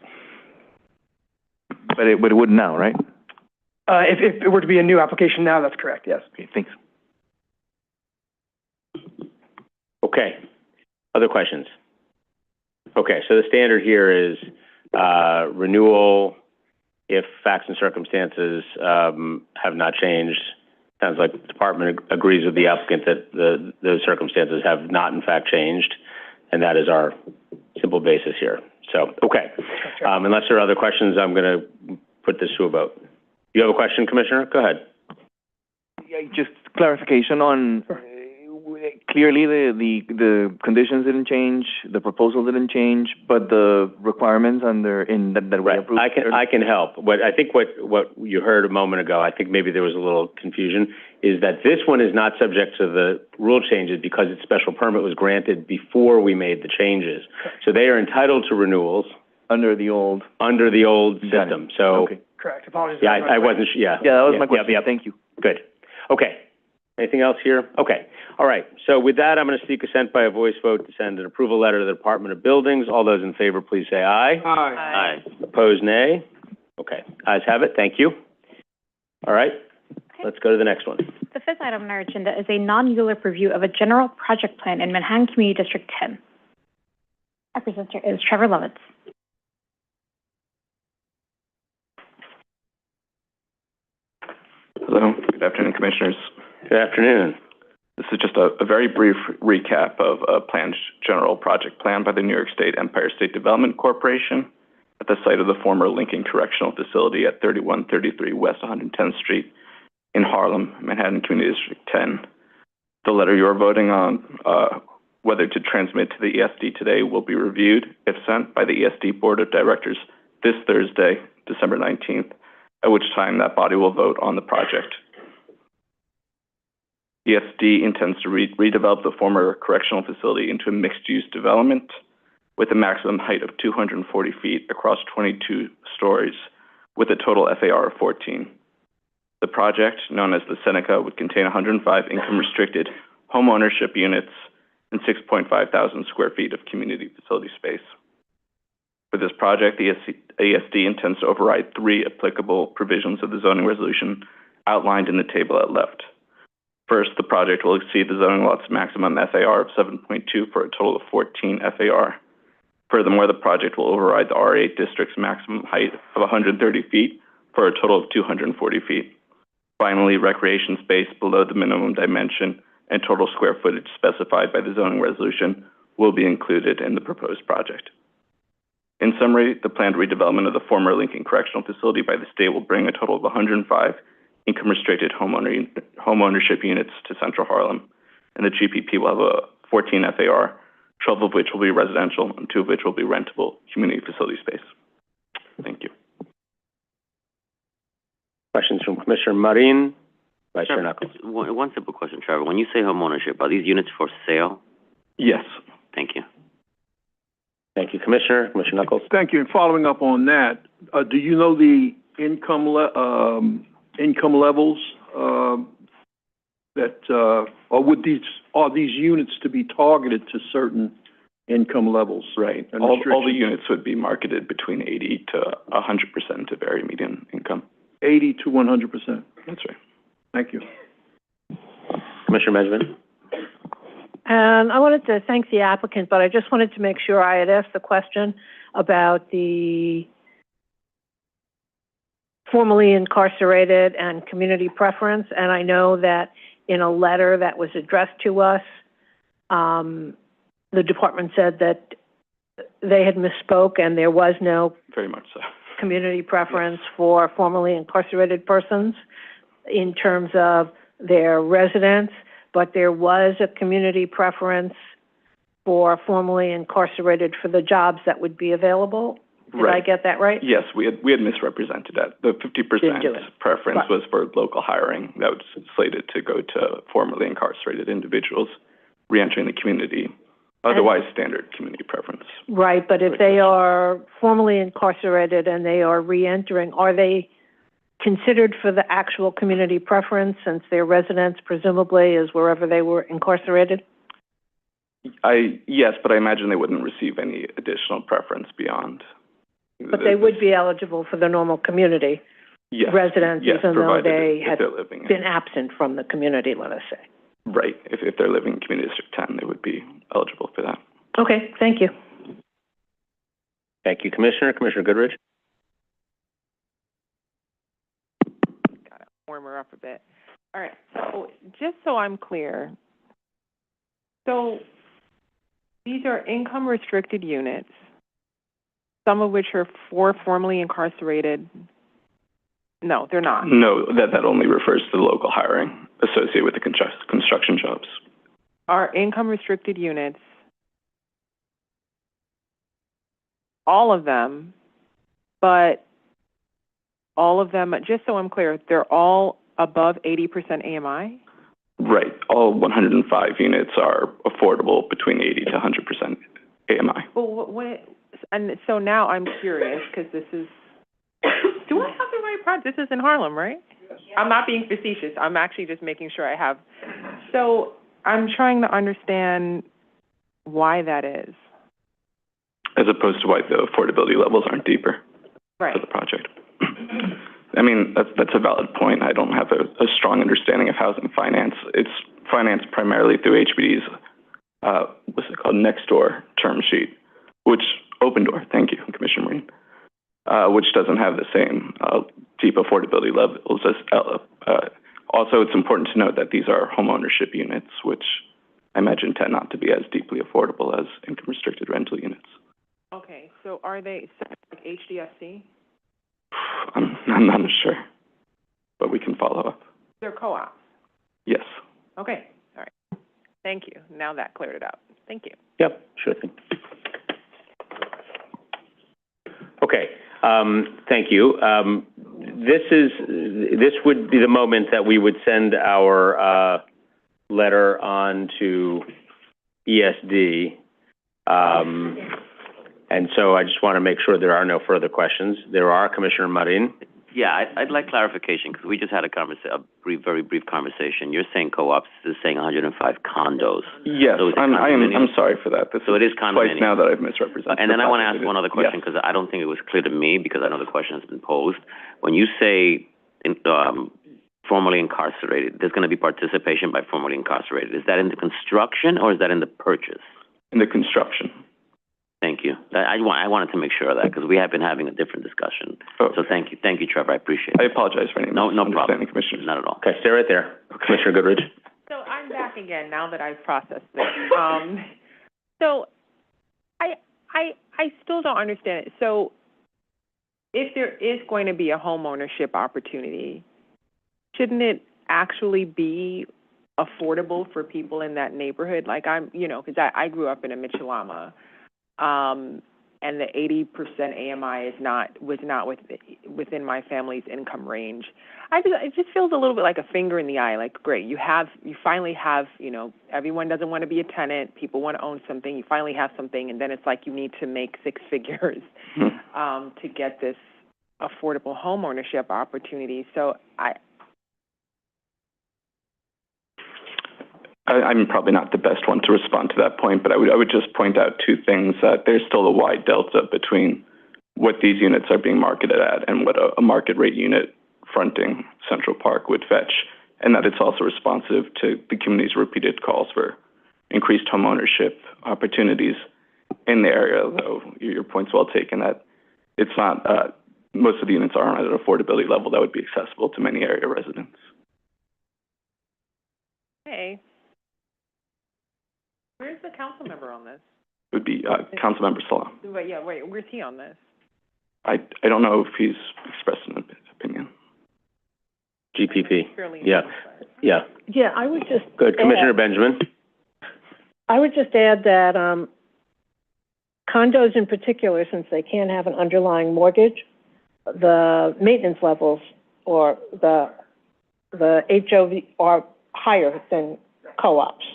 But it would now, right? If it were to be a new application now, that's correct, yes. Okay, thanks. Okay. Other questions? Okay, so the standard here is renewal if facts and circumstances have not changed. Sounds like the department agrees with the applicant that those circumstances have not in fact changed, and that is our simple basis here. So, okay. Unless there are other questions, I'm going to put this to a vote. You have a question, Commissioner? Go ahead. Yeah, just clarification on... Clearly, the conditions didn't change, the proposal didn't change, but the requirements that we approved. I can help. I think what you heard a moment ago, I think maybe there was a little confusion, is that this one is not subject to the rule changes because its special permit was granted before we made the changes. So they are entitled to renewals under the old system. So okay. Correct. Apologies. Yeah, I wasn't. Yeah, that was my question. Yeah. Thank you. Good. Okay. Anything else here? Okay. All right. So with that, I'm going to seek assent by a voice vote to send an approval letter to the Department of Buildings. All those in favor, please say aye. Aye. Aye. Opposed, nay. Okay. Ayes have it. Thank you. All right. Okay. Let's go to the next one. The fifth item on our agenda is a non-ULIP review of a general project plan in Manhattan Community District 10. Our presenter is Trevor Lovitz. Hello. Good afternoon, Commissioners. Good afternoon. This is just a very brief recap of a planned general project plan by the New York State Empire State Development Corporation at the site of the former Lincoln Correctional Facility at 3133 West 110th Street in Harlem, Manhattan Community District 10. The letter you are voting on, whether to transmit to the ESD today, will be reviewed, if sent, by the ESD Board of Directors this Thursday, December 19th, at which time that body will vote on the project. ESD intends to redevelop the former correctional facility into a mixed-use development with a maximum height of 240 feet across 22 stories with a total FAR of 14. The project, known as the Seneca, would contain 105 income-restricted home ownership units and 6.5 thousand square feet of community facility space. For this project, the ESD intends to override 3 applicable provisions of the zoning resolution outlined in the table at left. First, the project will exceed the zoning lot's maximum FAR of 7.2 for a total of 14 FAR. Furthermore, the project will override the R8 district's maximum height of 130 feet for a total of 240 feet. Finally, recreation space below the minimum dimension and total square footage specified by the zoning resolution will be included in the proposed project. In summary, the planned redevelopment of the former Lincoln Correctional Facility by the state will bring a total of 105 income-restricted home ownership units to Central Harlem. and the GPP will have 14 FAR, 12 of which will be residential and 2 of which will be rentable community facility space. Thank you. Questions from Commissioner Marin? Vice Chair Knuckles. One simple question, Trevor. When you say homeownership, are these units for sale? Yes. Thank you. Thank you, Commissioner. Commissioner Knuckles. Thank you. And following up on that, do you know the income levels or are these units to be targeted to certain income levels? Right. All the units would be marketed between 80 to 100% of area median income. 80 to 100%. That's right. Thank you. Commissioner Benjamin. I wanted to thank the applicant, but I just wanted to make sure I had asked the question about the formerly incarcerated and community preference, and I know that in a letter that was addressed to us, the department said that they had misspoke and there was no very much so community preference for formerly incarcerated persons in terms of their residence, but there was a community preference for formerly incarcerated for the jobs that would be available. Did I get that right? Yes, we had misrepresented that. The 50% preference was for local hiring that was slated to go to formerly incarcerated individuals reentering the community. Otherwise, standard community preference. Right, but if they are formerly incarcerated and they are reentering, are they considered for the actual community preference since their residence presumably is wherever they were incarcerated? Yes, but I imagine they wouldn't receive any additional preference beyond. But they would be eligible for the normal community residence, even though they had been absent from the community, let us say. Right. If they're living in Community District 10, they would be eligible for that. Okay, thank you. Thank you, Commissioner. Commissioner Goodrich. Got to warm her up a bit. All right, so just so I'm clear, so these are income-restricted units, some of which are for formerly incarcerated. No, they're not. No, that only refers to the local hiring associated with the construction jobs. Are income-restricted units, all of them, but all of them, just so I'm clear, they're all above 80% AMI? Right. All 105 units are affordable between 80 to 100% AMI. Well, and so now I'm curious, because this is, do I have the right project? This is in Harlem, right? Yes. I'm not being facetious. I'm actually just making sure I have. So I'm trying to understand why that is. As opposed to why the affordability levels aren't deeper for the project. I mean, that's a valid point. I don't have a strong understanding of housing finance. It's financed primarily through HPD's, what's it called, next door term sheet, which, open door, thank you, Commissioner Marine, which doesn't have the same deep affordability levels as also, it's important to note that these are home ownership units, which I imagine tend not to be as deeply affordable as income-restricted rental units. Okay, so are they like HDFC? I'm not sure, but we can follow up. They're co-ops? Yes. Okay, all right. Thank you. Now that cleared it up. Thank you. Yep, sure thing. Okay, thank you. This would be the moment that we would send our letter on to ESD. And so I just want to make sure there are no further questions. There are, Commissioner Marin. Yeah, I'd like clarification, because we just had a very brief conversation. You're saying co-ops, this is saying 105 condos. Yes, so I'm sorry for that. This so it is condominium. Twice now that I've misrepresented. And then I want to ask one other question, because I don't think it was clear to me, because I know the question has been posed. When you say formerly incarcerated, there's going to be participation by formerly incarcerated. Is that in the construction or is that in the purchase? In the construction. Thank you. I wanted to make sure of that, because we have been having a different discussion. Okay. So thank you, Trevor. I appreciate it. I apologize for any no problem. Commissioner. Not at all. Okay, stay right there. Okay. Commissioner Goodrich. So I'm back again now that I've processed this. So I still don't understand it. So if there is going to be a home ownership opportunity, shouldn't it actually be affordable for people in that neighborhood. Like because I grew up in a Mitchellama, and the 80% AMI was not within my family's income range. It just feels a little bit like a finger in the eye. Like, great, you finally have, everyone doesn't want to be a tenant. People want to own something. You finally have something, and then it's like you need to make six figures to get this affordable home ownership opportunity. So I'm probably not the best one to respond to that point, but I would just point out two things. There's still a wide delta between what these units are being marketed at and what a market rate unit fronting Central Park would fetch, and that it's also responsive to the community's repeated calls for increased home ownership opportunities in the area, though your point's well taken that it's not, most of the units aren't at an affordability level that would be accessible to many area residents. Okay. Where's the council member on this? It would be Councilmember Salah. Wait, where's he on this? I don't know if he's expressed an opinion. GPP. Yeah. Yeah, I would just Good. Commissioner Benjamin. I would just add that condos in particular, since they can't have an underlying mortgage, the maintenance levels or the HOV are higher than co-ops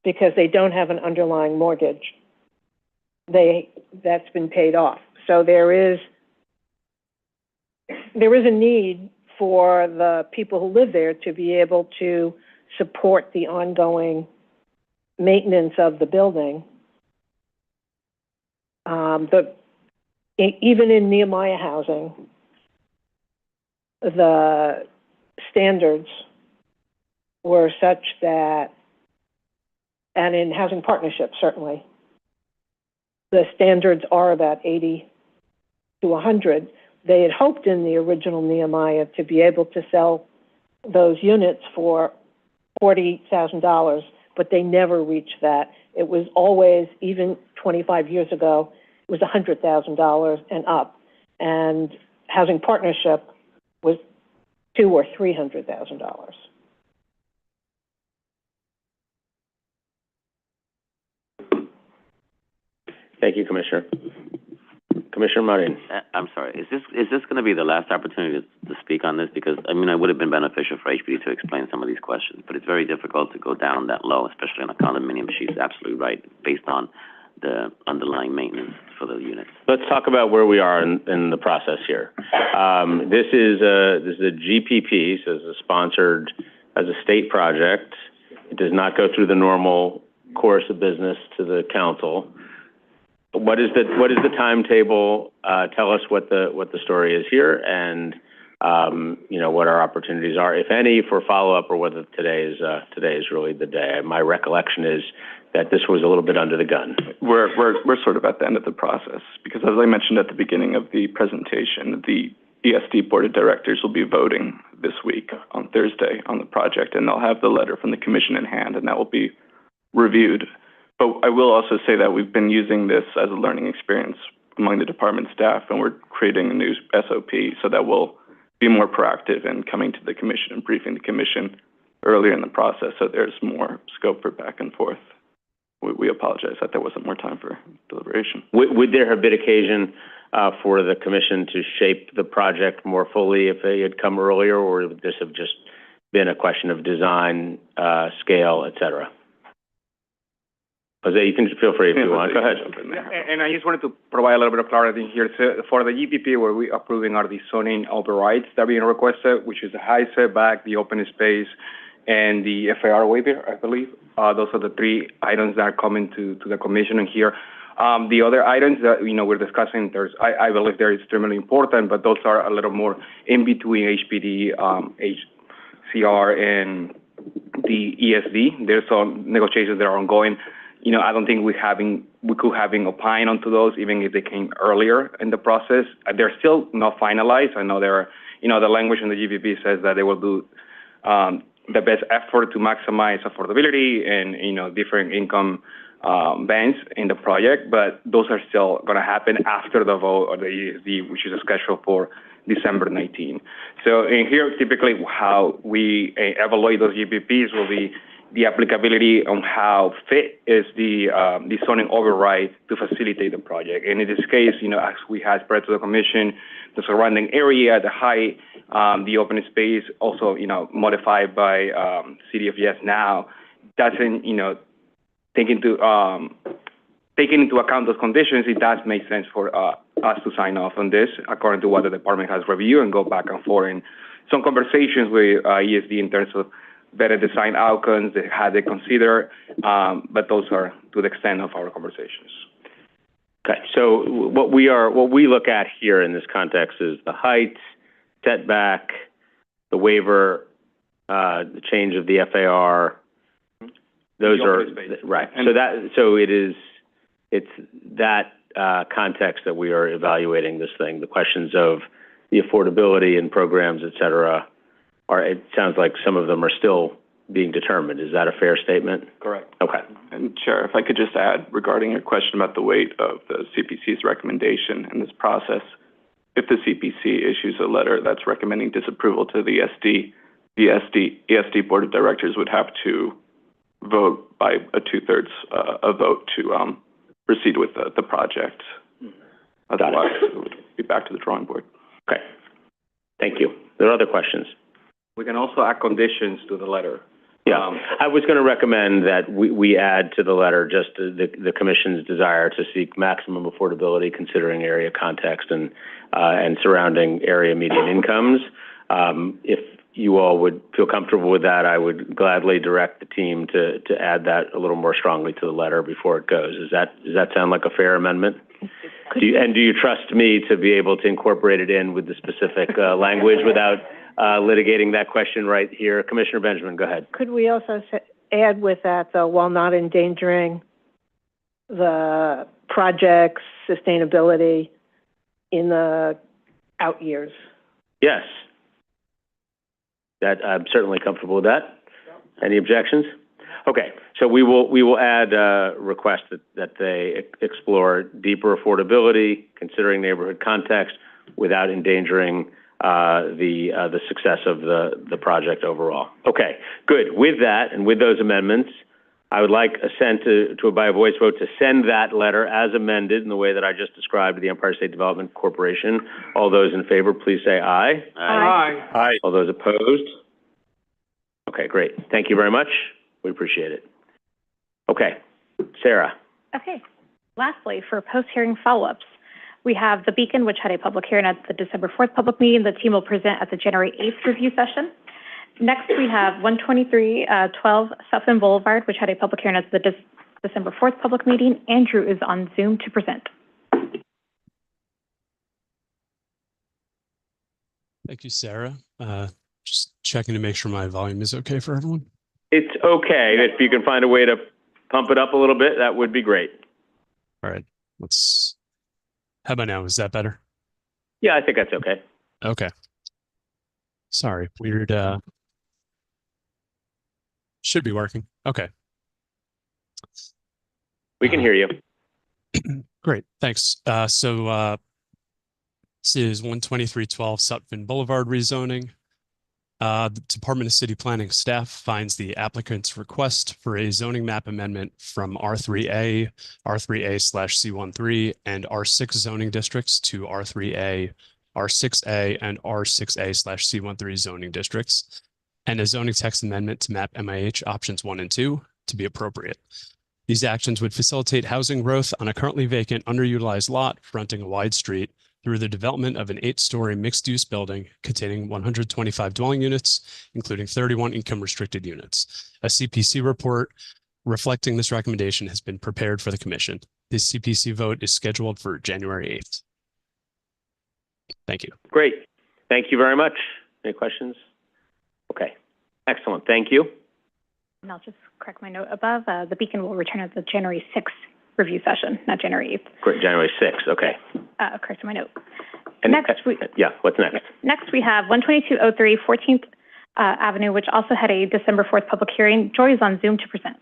because they don't have an underlying mortgage. That's been paid off. So there is a need for the people who live there to be able to support the ongoing maintenance of the building. Even in Nehemiah housing, the standards were such that, and in housing partnerships certainly, the standards are about 80 to 100. They had hoped in the original Nehemiah to be able to sell those units for $40,000, but they never reached that. It was always, even 25 years ago, it was $100,000 and up. And housing partnership was $200,000 or $300,000. Thank you, Commissioner. Commissioner Marin. I'm sorry. Is this going to be the last opportunity to speak on this? Because it would have been beneficial for HPD to explain some of these questions, but it's very difficult to go down that low, especially on a condominium. She's absolutely right, based on the underlying maintenance for the units. Let's talk about where we are in the process here. This is a GPP, so it's sponsored as a state project. It does not go through the normal course of business to the council. What is the timetable? Tell us what the story is here, and what our opportunities are, if any, for follow-up, or whether today is really the day. My recollection is that this was a little bit under the gun. We're sort of at the end of the process because, as I mentioned at the beginning of the presentation, the ESD Board of Directors will be voting this week on Thursday on the project, and they'll have the letter from the commission in hand, and that will be reviewed. But I will also say that we've been using this as a learning experience among the department staff, and we're creating a new SOP so that we'll be more proactive in coming to the commission and briefing the commission earlier in the process, so there's more scope for back and forth. We apologize that there wasn't more time for deliberation. Would there have been occasion for the commission to shape the project more fully if they had come earlier, or would this have just been a question of design, scale, et cetera? Jose, you can feel free if you want. Go ahead. And I just wanted to provide a little bit of clarity here. So for the GPP, where we're approving are the zoning overrides that are being requested, which is the high setback, the open space, and the FAR waiver, I believe. Those are the three items that are coming to the commission here. The other items that we're discussing, I believe they're extremely important, but those are a little more in between HPD, HCR, and the ESD. There's some negotiations that are ongoing. I don't think we could have opined onto those, even if they came earlier in the process. They're still not finalized. I know the language in the GPP says that they will do the best effort to maximize affordability and, different income bands in the project, but those are still going to happen after the vote of the ESD, which is scheduled for December 19. So in here, typically how we evaluate those GPPs will be, the applicability on how fit is the zoning override to facilitate the project. And in this case, as we had spread to the commission, the surrounding area, the height, the open space, also, modified by City of Yes Now, doesn't, taking into account those conditions, it does make sense for us to sign off on this according to what the department has reviewed and go back and forth in some conversations with ESD in terms of better design outcomes, how they consider, but those are to the extent of our conversations. Okay, so what we look at here in this context is the height, setback, the waiver, the change of the FAR. Those are right. So it's that context that we are evaluating this thing. The questions of the affordability and programs, et cetera, it sounds like some of them are still being determined. Is that a fair statement? Correct. Okay. And Chair, if I could just add regarding your question about the weight of the CPC's recommendation in this process, if the CPC issues a letter that's recommending disapproval to the ESD Board of Directors would have to vote by a 2/3 a vote to proceed with the project. Otherwise, it would be back to the drawing board. Okay. Thank you. There are other questions? We can also add conditions to the letter. Yeah, I was going to recommend that we add to the letter just the Commission's desire to seek maximum affordability considering area context and surrounding area median incomes. If you all would feel comfortable with that, I would gladly direct the team to add that a little more strongly to the letter before it goes. Does that sound like a fair amendment? Do you trust me to be able to incorporate it in with the specific language without litigating that question right here? Commissioner Benjamin, go ahead. Could we also add with that, though, while not endangering the project's sustainability in the out years? Yes. I'm certainly comfortable with that. Any objections? Okay, so we will add a request that they explore deeper affordability, considering neighborhood context, without endangering the success of the project overall. Okay, good. With that and with those amendments, I would like assent by a voice vote to send that letter as amended in the way that I just described to the Empire State Development Corporation. All those in favor, please say aye. Aye. Aye. All those opposed? Okay, great. Thank you very much. We appreciate it. Okay, Sarah. Okay. Lastly, for post-hearing follow-ups, we have the Beacon, which had a public hearing at the December 4th public meeting. The team will present at the January 8th review session. Next, we have 12312 Southland Boulevard, which had a public hearing at the December 4th public meeting. Andrew is on Zoom to present. Thank you, Sarah. Just checking to make sure my volume is okay for everyone. It's okay. If you can find a way to pump it up a little bit, that would be great. All right. How about now? Is that better? Yeah, I think that's okay. Okay. Sorry. Weird. Should be working. Okay. We can hear you. Great. Thanks. So this is 12312 Sutphin Boulevard rezoning. The Department of City Planning staff finds the applicant's request for a zoning map amendment from R3A, R3A/C13, and R6 zoning districts to R3A, R6A, and R6A/C13 zoning districts, and a zoning text amendment to map MIH options 1 and 2 to be appropriate. These actions would facilitate housing growth on a currently vacant, underutilized lot fronting a wide street through the development of an 8-story mixed-use building containing 125 dwelling units, including 31 income-restricted units. A CPC report reflecting this recommendation has been prepared for the Commission. This CPC vote is scheduled for January 8th. Thank you. Great. Thank you very much. Any questions? Okay. Excellent. Thank you. And I'll just correct my note above. The Beacon will return at the January 6th review session, not January 8th. Great. January 6th. Okay. Correct my note. And next, what's next? Next, we have 12203 14th Avenue, which also had a December 4th public hearing. Joy is on Zoom to present.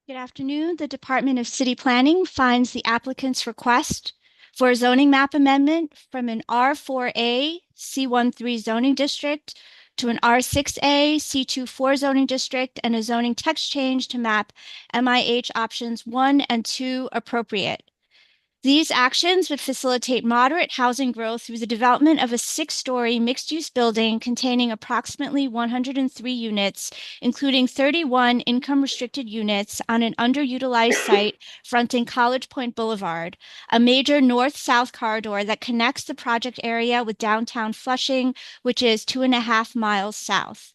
Good afternoon. The Department of City Planning finds the applicant's request for a zoning map amendment from an R4A C13 zoning district to an R6A C24 zoning district and a zoning text change to map MIH options 1 and 2 appropriate. These actions would facilitate moderate housing growth through the development of a 6-story mixed-use building containing approximately 103 units, including 31 income-restricted units on an underutilized site fronting College Point Boulevard, a major north-south corridor that connects the project area with downtown Flushing, which is 2.5 miles south.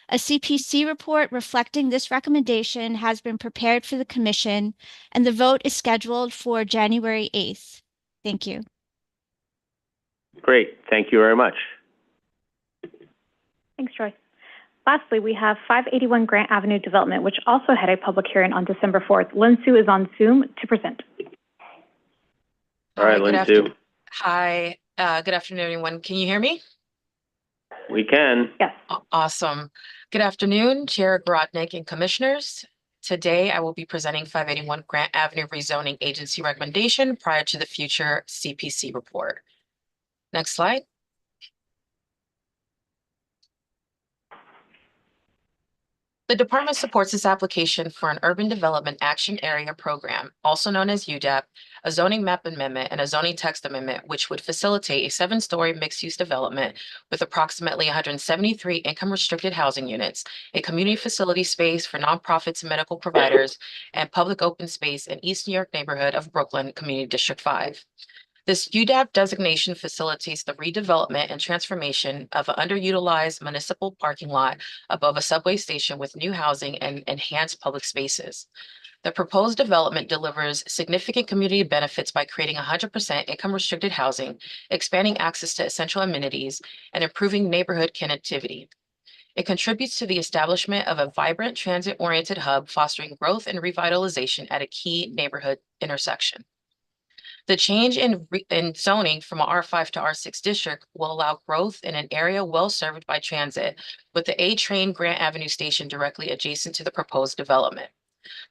A CPC report reflecting this recommendation has been prepared for the Commission, and the vote is scheduled for January 8th. Thank you. Great. Thank you very much. Thanks, Troy. Lastly, we have 581 Grant Avenue Development, which also had a public hearing on December 4th. Lynn Sue is on Zoom to present. All right, Lynn Sue. Hi, good afternoon, everyone. Can you hear me? We can. Yes. Awesome. Good afternoon, Chair Garodnick and Commissioners. Today, I will be presenting 581 Grant Avenue Rezoning Agency recommendation prior to the future CPC report. Next slide. The department supports this application for an Urban Development Action Area Program, also known as UDAP, a zoning map amendment and a zoning text amendment, which would facilitate a 7-story mixed-use development with approximately 173 income-restricted housing units, a community facility space for nonprofits and medical providers, and public open space in East New York neighborhood of Brooklyn, Community District 5. This UDAP designation facilitates the redevelopment and transformation of an underutilized municipal parking lot above a subway station with new housing and enhanced public spaces. The proposed development delivers significant community benefits by creating 100% income-restricted housing, expanding access to essential amenities, and improving neighborhood connectivity. It contributes to the establishment of a vibrant transit-oriented hub, fostering growth and revitalization at a key neighborhood intersection. The change in zoning from an R5 to R6 district will allow growth in an area well served by transit, with the A-Train Grant Avenue station directly adjacent to the proposed development.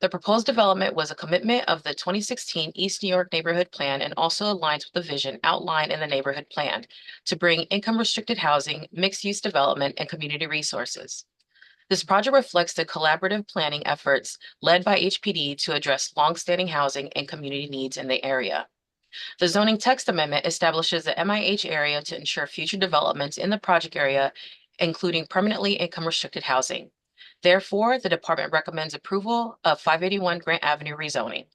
The proposed development was a commitment of the 2016 East New York Neighborhood Plan and also aligns with the vision outlined in the neighborhood plan to bring income-restricted housing, mixed-use development, and community resources. This project reflects the collaborative planning efforts led by HPD to address longstanding housing and community needs in the area. The zoning text amendment establishes the MIH area to ensure future developments in the project area, including permanently income-restricted housing. Therefore, the department recommends approval of 581 Grant Avenue rezoning.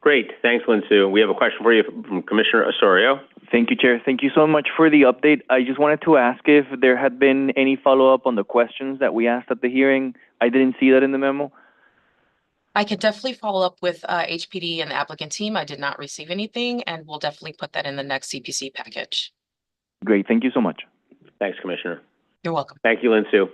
Great. Thanks, Lynn Sue. We have a question for you from Commissioner Osorio. Thank you, Chair. Thank you so much for the update. I just wanted to ask if there had been any follow-up on the questions that we asked at the hearing. I didn't see that in the memo. I can definitely follow up with HPD and the applicant team. I did not receive anything, and we'll definitely put that in the next CPC package. Great. Thank you so much. Thanks, Commissioner. You're welcome. Thank you, Lynn Sue.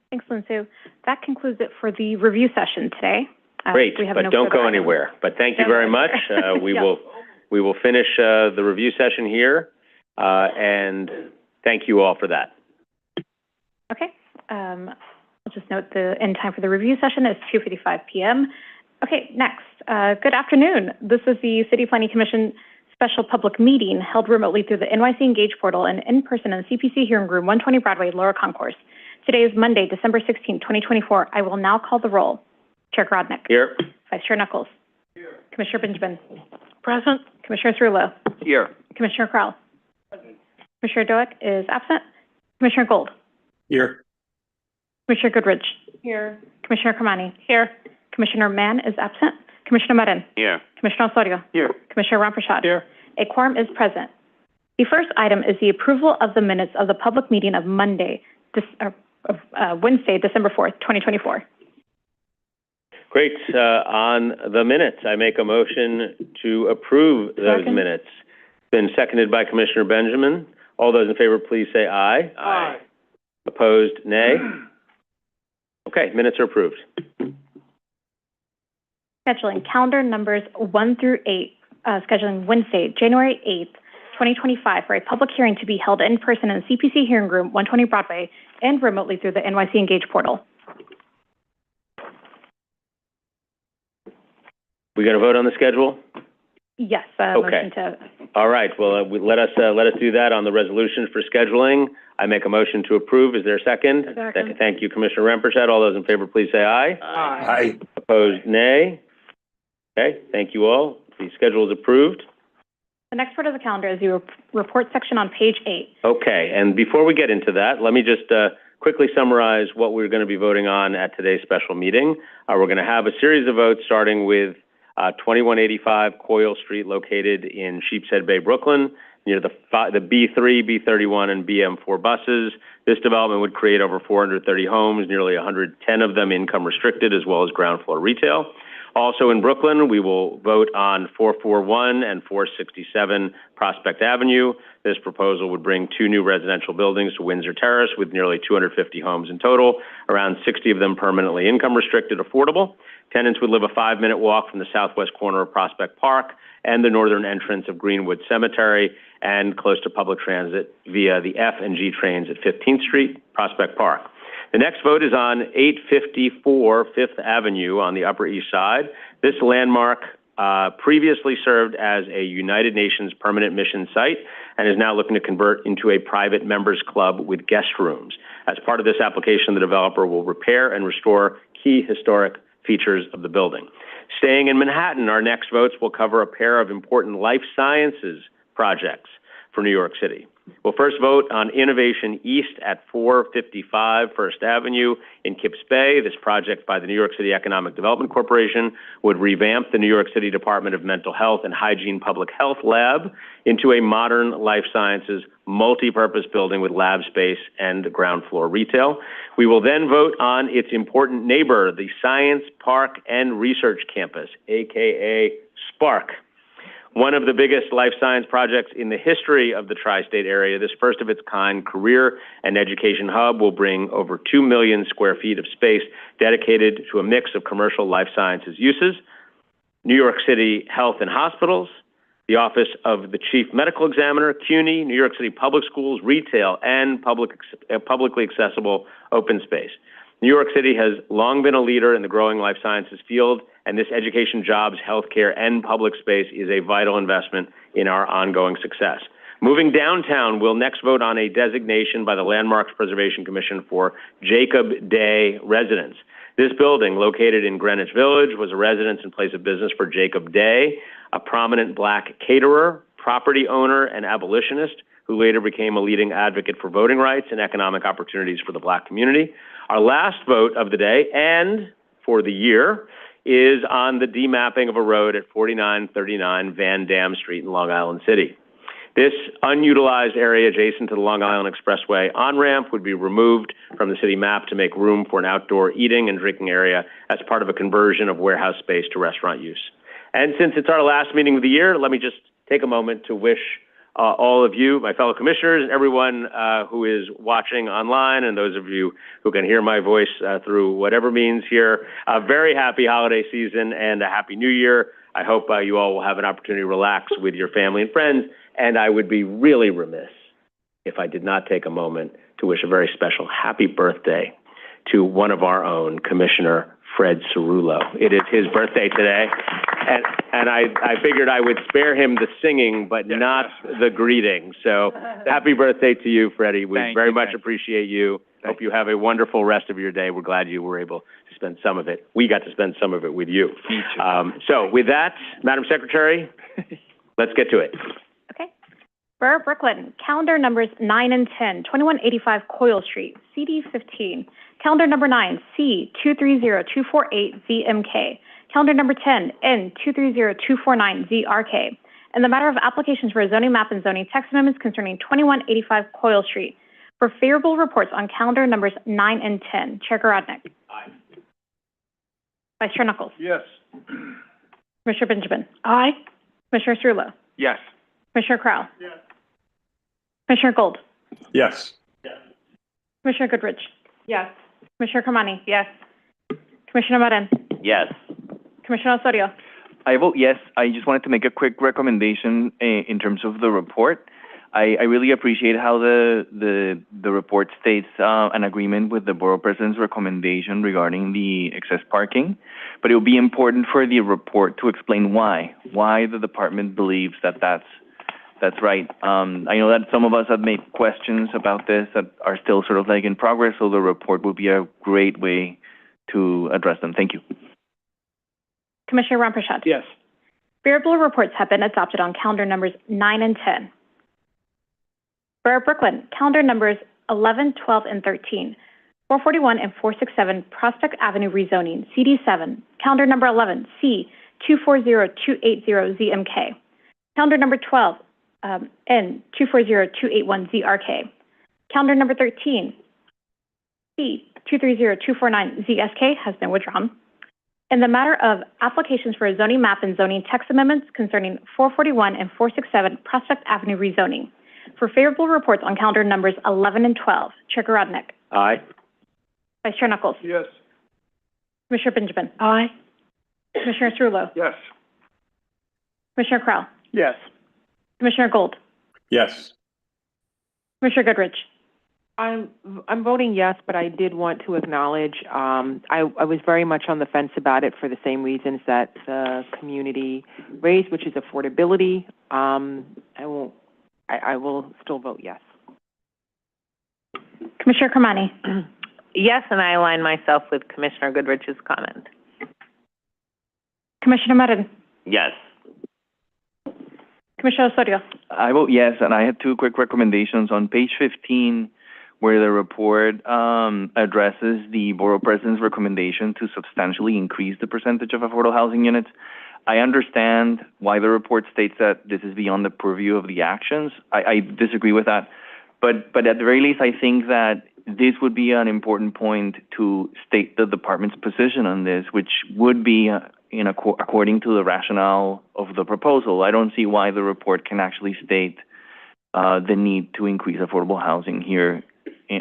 Thanks, Lynn Sue. That concludes it for the review session today. Great, but don't go anywhere. But thank you very much. We will finish the review session here, and thank you all for that. Okay. I'll just note the end time for the review session is 2:55 p.m. Okay, next. Good afternoon. This is the City Planning Commission special public meeting held remotely through the NYC Engage portal and in person in the CPC hearing room, 120 Broadway, Lower Concourse. Today is Monday, December 16, 2024. I will now call the roll. Chair Garodnick. Here. Vice Chair Knuckles. Here. Commissioner Benjamin. Present. Commissioner Cerullo. Here. Commissioner Crowell. Present. Commissioner Doak is absent. Commissioner Gold. Here. Commissioner Goodrich. Here. Commissioner Kamani. Here. Commissioner Mann is absent. Commissioner Marin. Here. Commissioner Osorio. Here. Commissioner Ramprashad. Here. A quorum is present. The first item is the approval of the minutes of the public meeting of Wednesday, December 4th, 2024. Great. On the minutes, I make a motion to approve those minutes. Been seconded by Commissioner Benjamin. All those in favor, please say aye. Aye. Opposed, nay. Okay, minutes are approved. Scheduling calendar numbers 1 through 8, scheduling Wednesday, January 8th, 2025 for a public hearing to be held in person in the CPC hearing room, 120 Broadway, and remotely through the NYC Engage portal. We going to vote on the schedule? Yes, Okay. motion to, All right, well, let us do that on the resolution for scheduling. I make a motion to approve. Is there a second? Second. Thank you, Commissioner Rampersad. All those in favor, please say aye. Aye. Opposed, nay. Okay, thank you all. The schedule is approved. the next part of the calendar is your report section on page 8. Okay, and before we get into that, let me just quickly summarize what we're going to be voting on at today's special meeting. We're going to have a series of votes starting with 2185 Coyle Street, located in Sheepshead Bay, Brooklyn, near the B3, B31, and BM4 buses. This development would create over 430 homes, nearly 110 of them income restricted, as well as ground floor retail. Also in Brooklyn, we will vote on 441 and 467 Prospect Avenue. This proposal would bring 2 new residential buildings to Windsor Terrace with nearly 250 homes in total, around 60 of them permanently income restricted, affordable. Tenants would live a 5-minute walk from the southwest corner of Prospect Park and the northern entrance of Greenwood Cemetery, and close to public transit via the F and G trains at 15th Street, Prospect Park. The next vote is on 854 Fifth Avenue on the Upper East Side. This landmark previously served as a United Nations permanent mission site and is now looking to convert into a private members club with guest rooms. As part of this application, the developer will repair and restore key historic features of the building. Staying in Manhattan, our next votes will cover a pair of important life sciences projects for New York City. We'll first vote on Innovation East at 455 First Avenue in Kips Bay. This project by the New York City Economic Development Corporation would revamp the New York City Department of Mental Health and Hygiene Public Health Lab into a modern life sciences multi-purpose building with lab space and ground floor retail. We will then vote on its important neighbor, the Science Park and Research Campus, aka SPARC. One of the biggest life science projects in the history of the tri-state area, this first of its kind career and education hub will bring over 2 million square feet of space dedicated to a mix of commercial life sciences uses, New York City Health and Hospitals, the Office of the Chief Medical Examiner, CUNY, New York City Public Schools, retail, and publicly accessible open space. New York City has long been a leader in the growing life sciences field, and this education, jobs, healthcare, and public space is a vital investment in our ongoing success. Moving downtown, we'll next vote on a designation by the Landmarks Preservation Commission for Jacob Day residence. This building, located in Greenwich Village, was a residence and place of business for Jacob Day, a prominent Black caterer, property owner, and abolitionist who later became a leading advocate for voting rights and economic opportunities for the Black community. Our last vote of the day and for the year is on the demapping of a road at 4939 Van Dam Street in Long Island City. This unutilized area adjacent to the Long Island Expressway on-ramp would be removed from the city map to make room for an outdoor eating and drinking area as part of a conversion of warehouse space to restaurant use. And since it's our last meeting of the year, let me just take a moment to wish all of you, my fellow commissioners, and everyone who is watching online, and those of you who can hear my voice through whatever means here, a very happy holiday season and a happy new year. I hope you all will have an opportunity to relax with your family and friends, and I would be really remiss if I did not take a moment to wish a very special happy birthday to one of our own, Commissioner Fred Cerullo. It is his birthday today, and I figured I would spare him the singing, but not the greeting. So happy birthday to you, Freddie. We very much appreciate you. Hope you have a wonderful rest of your day. We're glad you were able to spend some of it. We got to spend some of it with you. So with that, Madam Secretary, let's get to it. Okay. For Brooklyn, calendar numbers 9 and 10, 2185 Coyle Street, CD 15. Calendar number 9, C230248ZMK. Calendar number 10, N230249ZRK. And the matter of applications for a zoning map and zoning text amendments concerning 2185 Coyle Street. For favorable reports on calendar numbers 9 and 10, Chair Garodnick. Aye. Vice Chair Knuckles. Yes. Commissioner Benjamin. Aye. Commissioner Cerullo. Yes. Commissioner Crowell. Yes. Commissioner Gold. Yes. Commissioner Goodrich. Yes. Commissioner Kamani. Yes. Commissioner Marin. Yes. Commissioner Osorio. I vote yes. I just wanted to make a quick recommendation in terms of the report. I really appreciate how the report states an agreement with the Borough President's recommendation regarding the excess parking, but it will be important for the report to explain why the department believes that that's right. I know that some of us have made questions about this that are still sort of like in progress, so the report will be a great way to address them. Thank you. Commissioner Ramprashad? Yes. Favorable reports have been adopted on calendar numbers 9 and 10. Borough of Brooklyn, calendar numbers 11, 12, and 13. 441 and 467 Prospect Avenue rezoning, CD7. Calendar number 11, C240280ZMK. Calendar number 12, N240281ZRK. Calendar number 13, C230249ZSK has been withdrawn. In the matter of applications for a zoning map and zoning text amendments concerning 441 and 467 Prospect Avenue rezoning. For favorable reports on calendar numbers 11 and 12, Chair Garodnick. Aye. Vice Chair Knuckles. Yes. Commissioner Benjamin. Aye. Commissioner Cerullo. Yes. Commissioner Crowell. Yes. Commissioner Gold. Yes. Commissioner Goodrich. I'm voting yes, but I did want to acknowledge, I was very much on the fence about it for the same reasons that the community raised, which is affordability. I will still vote yes. Commissioner Kermani. Yes, and I align myself with Commissioner Goodrich's comment. Commissioner Marin. Yes. Commissioner Osorio. I vote yes, and I had two quick recommendations. On page 15, where the report addresses the Borough President's recommendation to substantially increase the percentage of affordable housing units, I understand why the report states that this is beyond the purview of the actions. I disagree with that. But at the very least, I think that this would be an important point to state the department's position on this, which would be according to the rationale of the proposal. I don't see why the report can actually state the need to increase affordable housing here,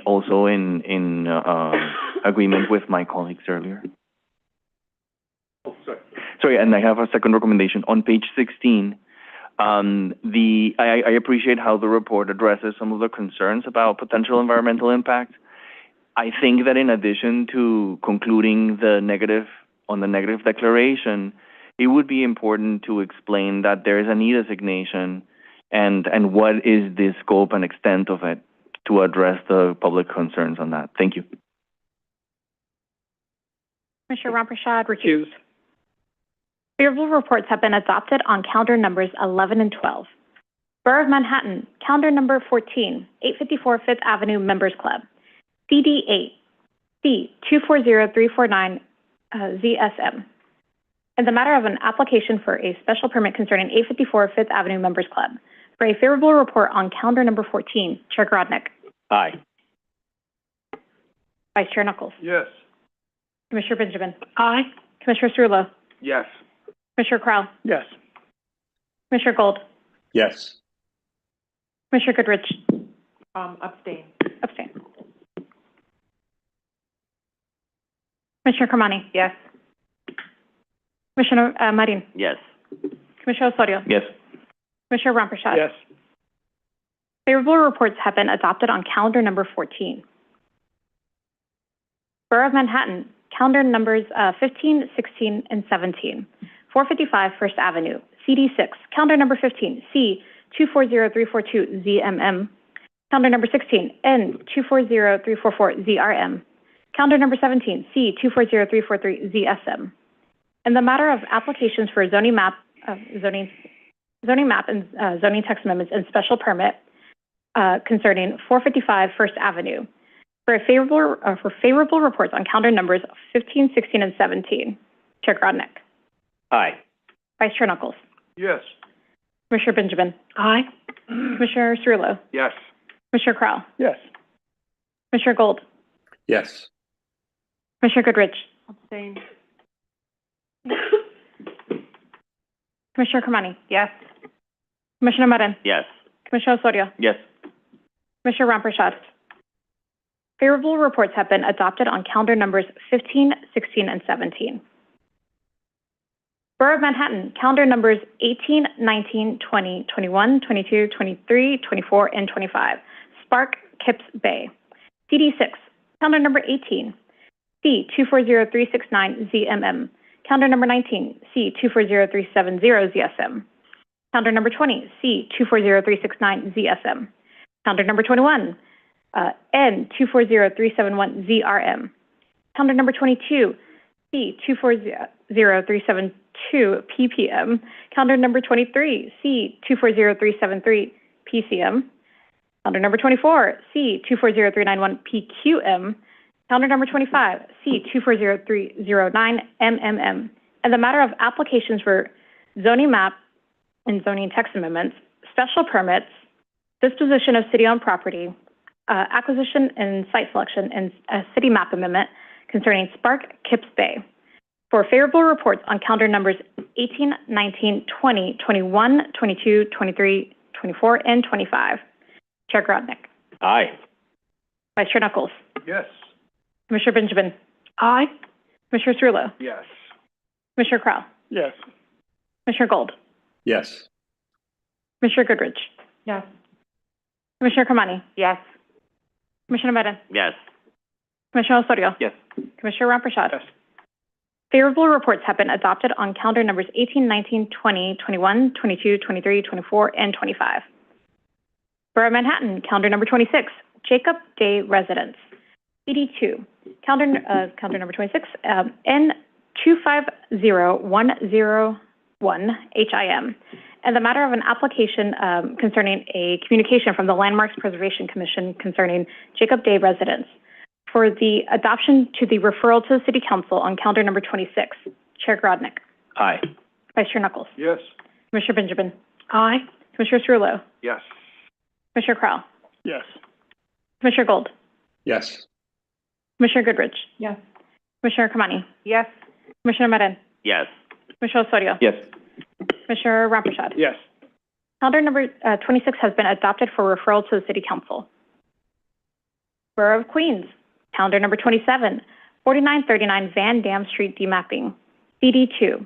also in agreement with my colleagues earlier. Sorry, and I have a second recommendation. On page 16, I appreciate how the report addresses some of the concerns about potential environmental impact. I think that in addition to concluding the negative declaration, it would be important to explain that there is a need designation and what is the scope and extent of it to address the public concerns on that. Thank you. Commissioner Ramprashad, recused. Favorable reports have been adopted on calendar numbers 11 and 12. Borough of Manhattan, calendar number 14, 854 Fifth Avenue Members Club, CD8, C240349 ZSM. In the matter of an application for a special permit concerning 854 Fifth Avenue Members Club. For a favorable report on calendar number 14, Chair Garodnick. Aye. Vice Chair Knuckles. Yes. Commissioner Benjamin. Aye. Commissioner Cerullo. Yes. Commissioner Crowell. Yes. Commissioner Gold. Yes. Commissioner Goodrich. Abstain. Abstain. Commissioner Kermani. Yes. Commissioner Marin. Yes. Commissioner Osorio. Yes. Commissioner Ramprashad. Yes. Favorable reports have been adopted on calendar number 14. Borough of Manhattan, calendar numbers 15, 16, and 17. 455 First Avenue, CD6, calendar number 15, C240342ZMM. Calendar number 16, N240344ZRM. Calendar number 17, C240343ZSM. In the matter of applications for zoning map and zoning text amendments and special permit concerning 455 First Avenue. For favorable reports on calendar numbers 15, 16, and 17. Chair Garodnick. Aye. Vice Chair Knuckles. Yes. Commissioner Benjamin. Aye. Commissioner Cerullo. Yes. Commissioner Crowell. Yes. Commissioner Gold. Yes. Commissioner Goodrich. Abstain. Commissioner Kermani. Yes. Commissioner Marin. Yes. Commissioner Osorio. Yes. Commissioner Ramprashad. Favorable reports have been adopted on calendar numbers 15, 16, and 17. Borough of Manhattan, calendar numbers 18, 19, 20, 21, 22, 23, 24, and 25. Spark, Kips Bay. CD6, calendar number 18, C240369ZMM. Calendar number 19, C240370ZSM. Calendar number 20, C240369ZSM. Calendar number 21, N240371ZRM. Calendar number 22, C240372PPM. Calendar number 23, C240373PCM. Calendar number 24, C240391PQM. Calendar number 25, C240309MMM. And the matter of applications for zoning map and zoning text amendments, special permits, disposition of city-owned property, acquisition and site selection, and a city map amendment concerning Spark, Kips Bay. For favorable reports on calendar numbers 18, 19, 20, 21, 22, 23, 24, and 25. Chair Grodnick. Aye. Vice Chair Knuckles. Yes. Commissioner Benjamin. Aye. Commissioner Cerullo. Yes. Commissioner Crowell. Yes. Commissioner Gold. Yes. Commissioner Goodrich. Yes. Commissioner Kamani. Yes. Commissioner Medin. Yes. Commissioner Osorio. Yes. Commissioner Ramprashad. Yes. Favorable reports have been adopted on calendar numbers 18, 19, 20, 21, 22, 23, 24, and 25. Borough of Manhattan, calendar number 26, Jacob Day Residence. CD2, calendar number 26, N250101HIM. And the matter of an application concerning a communication from the Landmarks Preservation Commission concerning Jacob Day Residence for the adoption to the referral to the City Council on calendar number 26. Chair Grodnick. Aye. Vice Chair Knuckles. Yes. Commissioner Benjamin. Aye. Commissioner Cerullo. Yes. Commissioner Crowell. Yes. Commissioner Gold. Yes. Commissioner Goodrich. Yes. Commissioner Kamani. Yes. Commissioner Medin. Yes. Commissioner Osorio. Yes. Commissioner Ramprashad. Yes. Calendar number 26 has been adopted for referral to the City Council. Borough of Queens, calendar number 27, 4939 Van Dam Street demapping. CD2,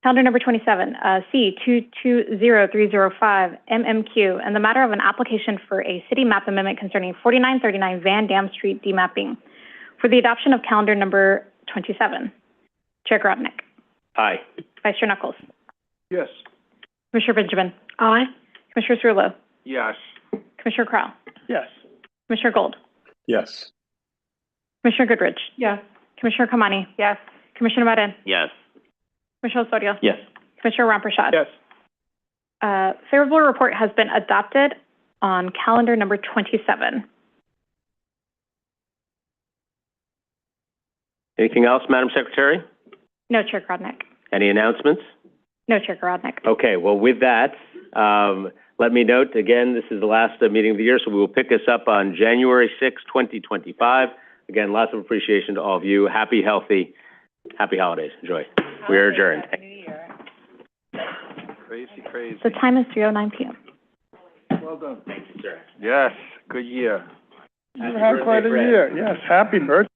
calendar number 27, C220305 MMQ, and the matter of an application for a city map amendment concerning 4939 Van Dam Street demapping for the adoption of calendar number 27. Chair Grodnick. Aye. Vice Chair Knuckles. Yes. Commissioner Benjamin. Aye. Commissioner Cerullo. Yes. Commissioner Crowell. Yes. Commissioner Gold. Yes. Commissioner Goodrich. Yes. Commissioner Kamani. Yes. Commissioner Medin. Yes. Commissioner Osorio. Yes. Commissioner Ramprashad. Yes. Favorable report has been adopted on calendar number 27. Anything else, Madam Secretary? No, Chair Grodnick. Any announcements? No, Chair Grodnick. Okay, well, with that, let me note, again, this is the last meeting of the year, so we will pick this up on January 6, 2025. Again, lots of appreciation to all of you. Happy, healthy, happy holidays. Enjoy. We are adjourned. Crazy. The time is 3:09 p.m. Well done. Thank you, sir. Yes, good year. Happy You had quite a birthday, Fred. year. Yes, happy birthday.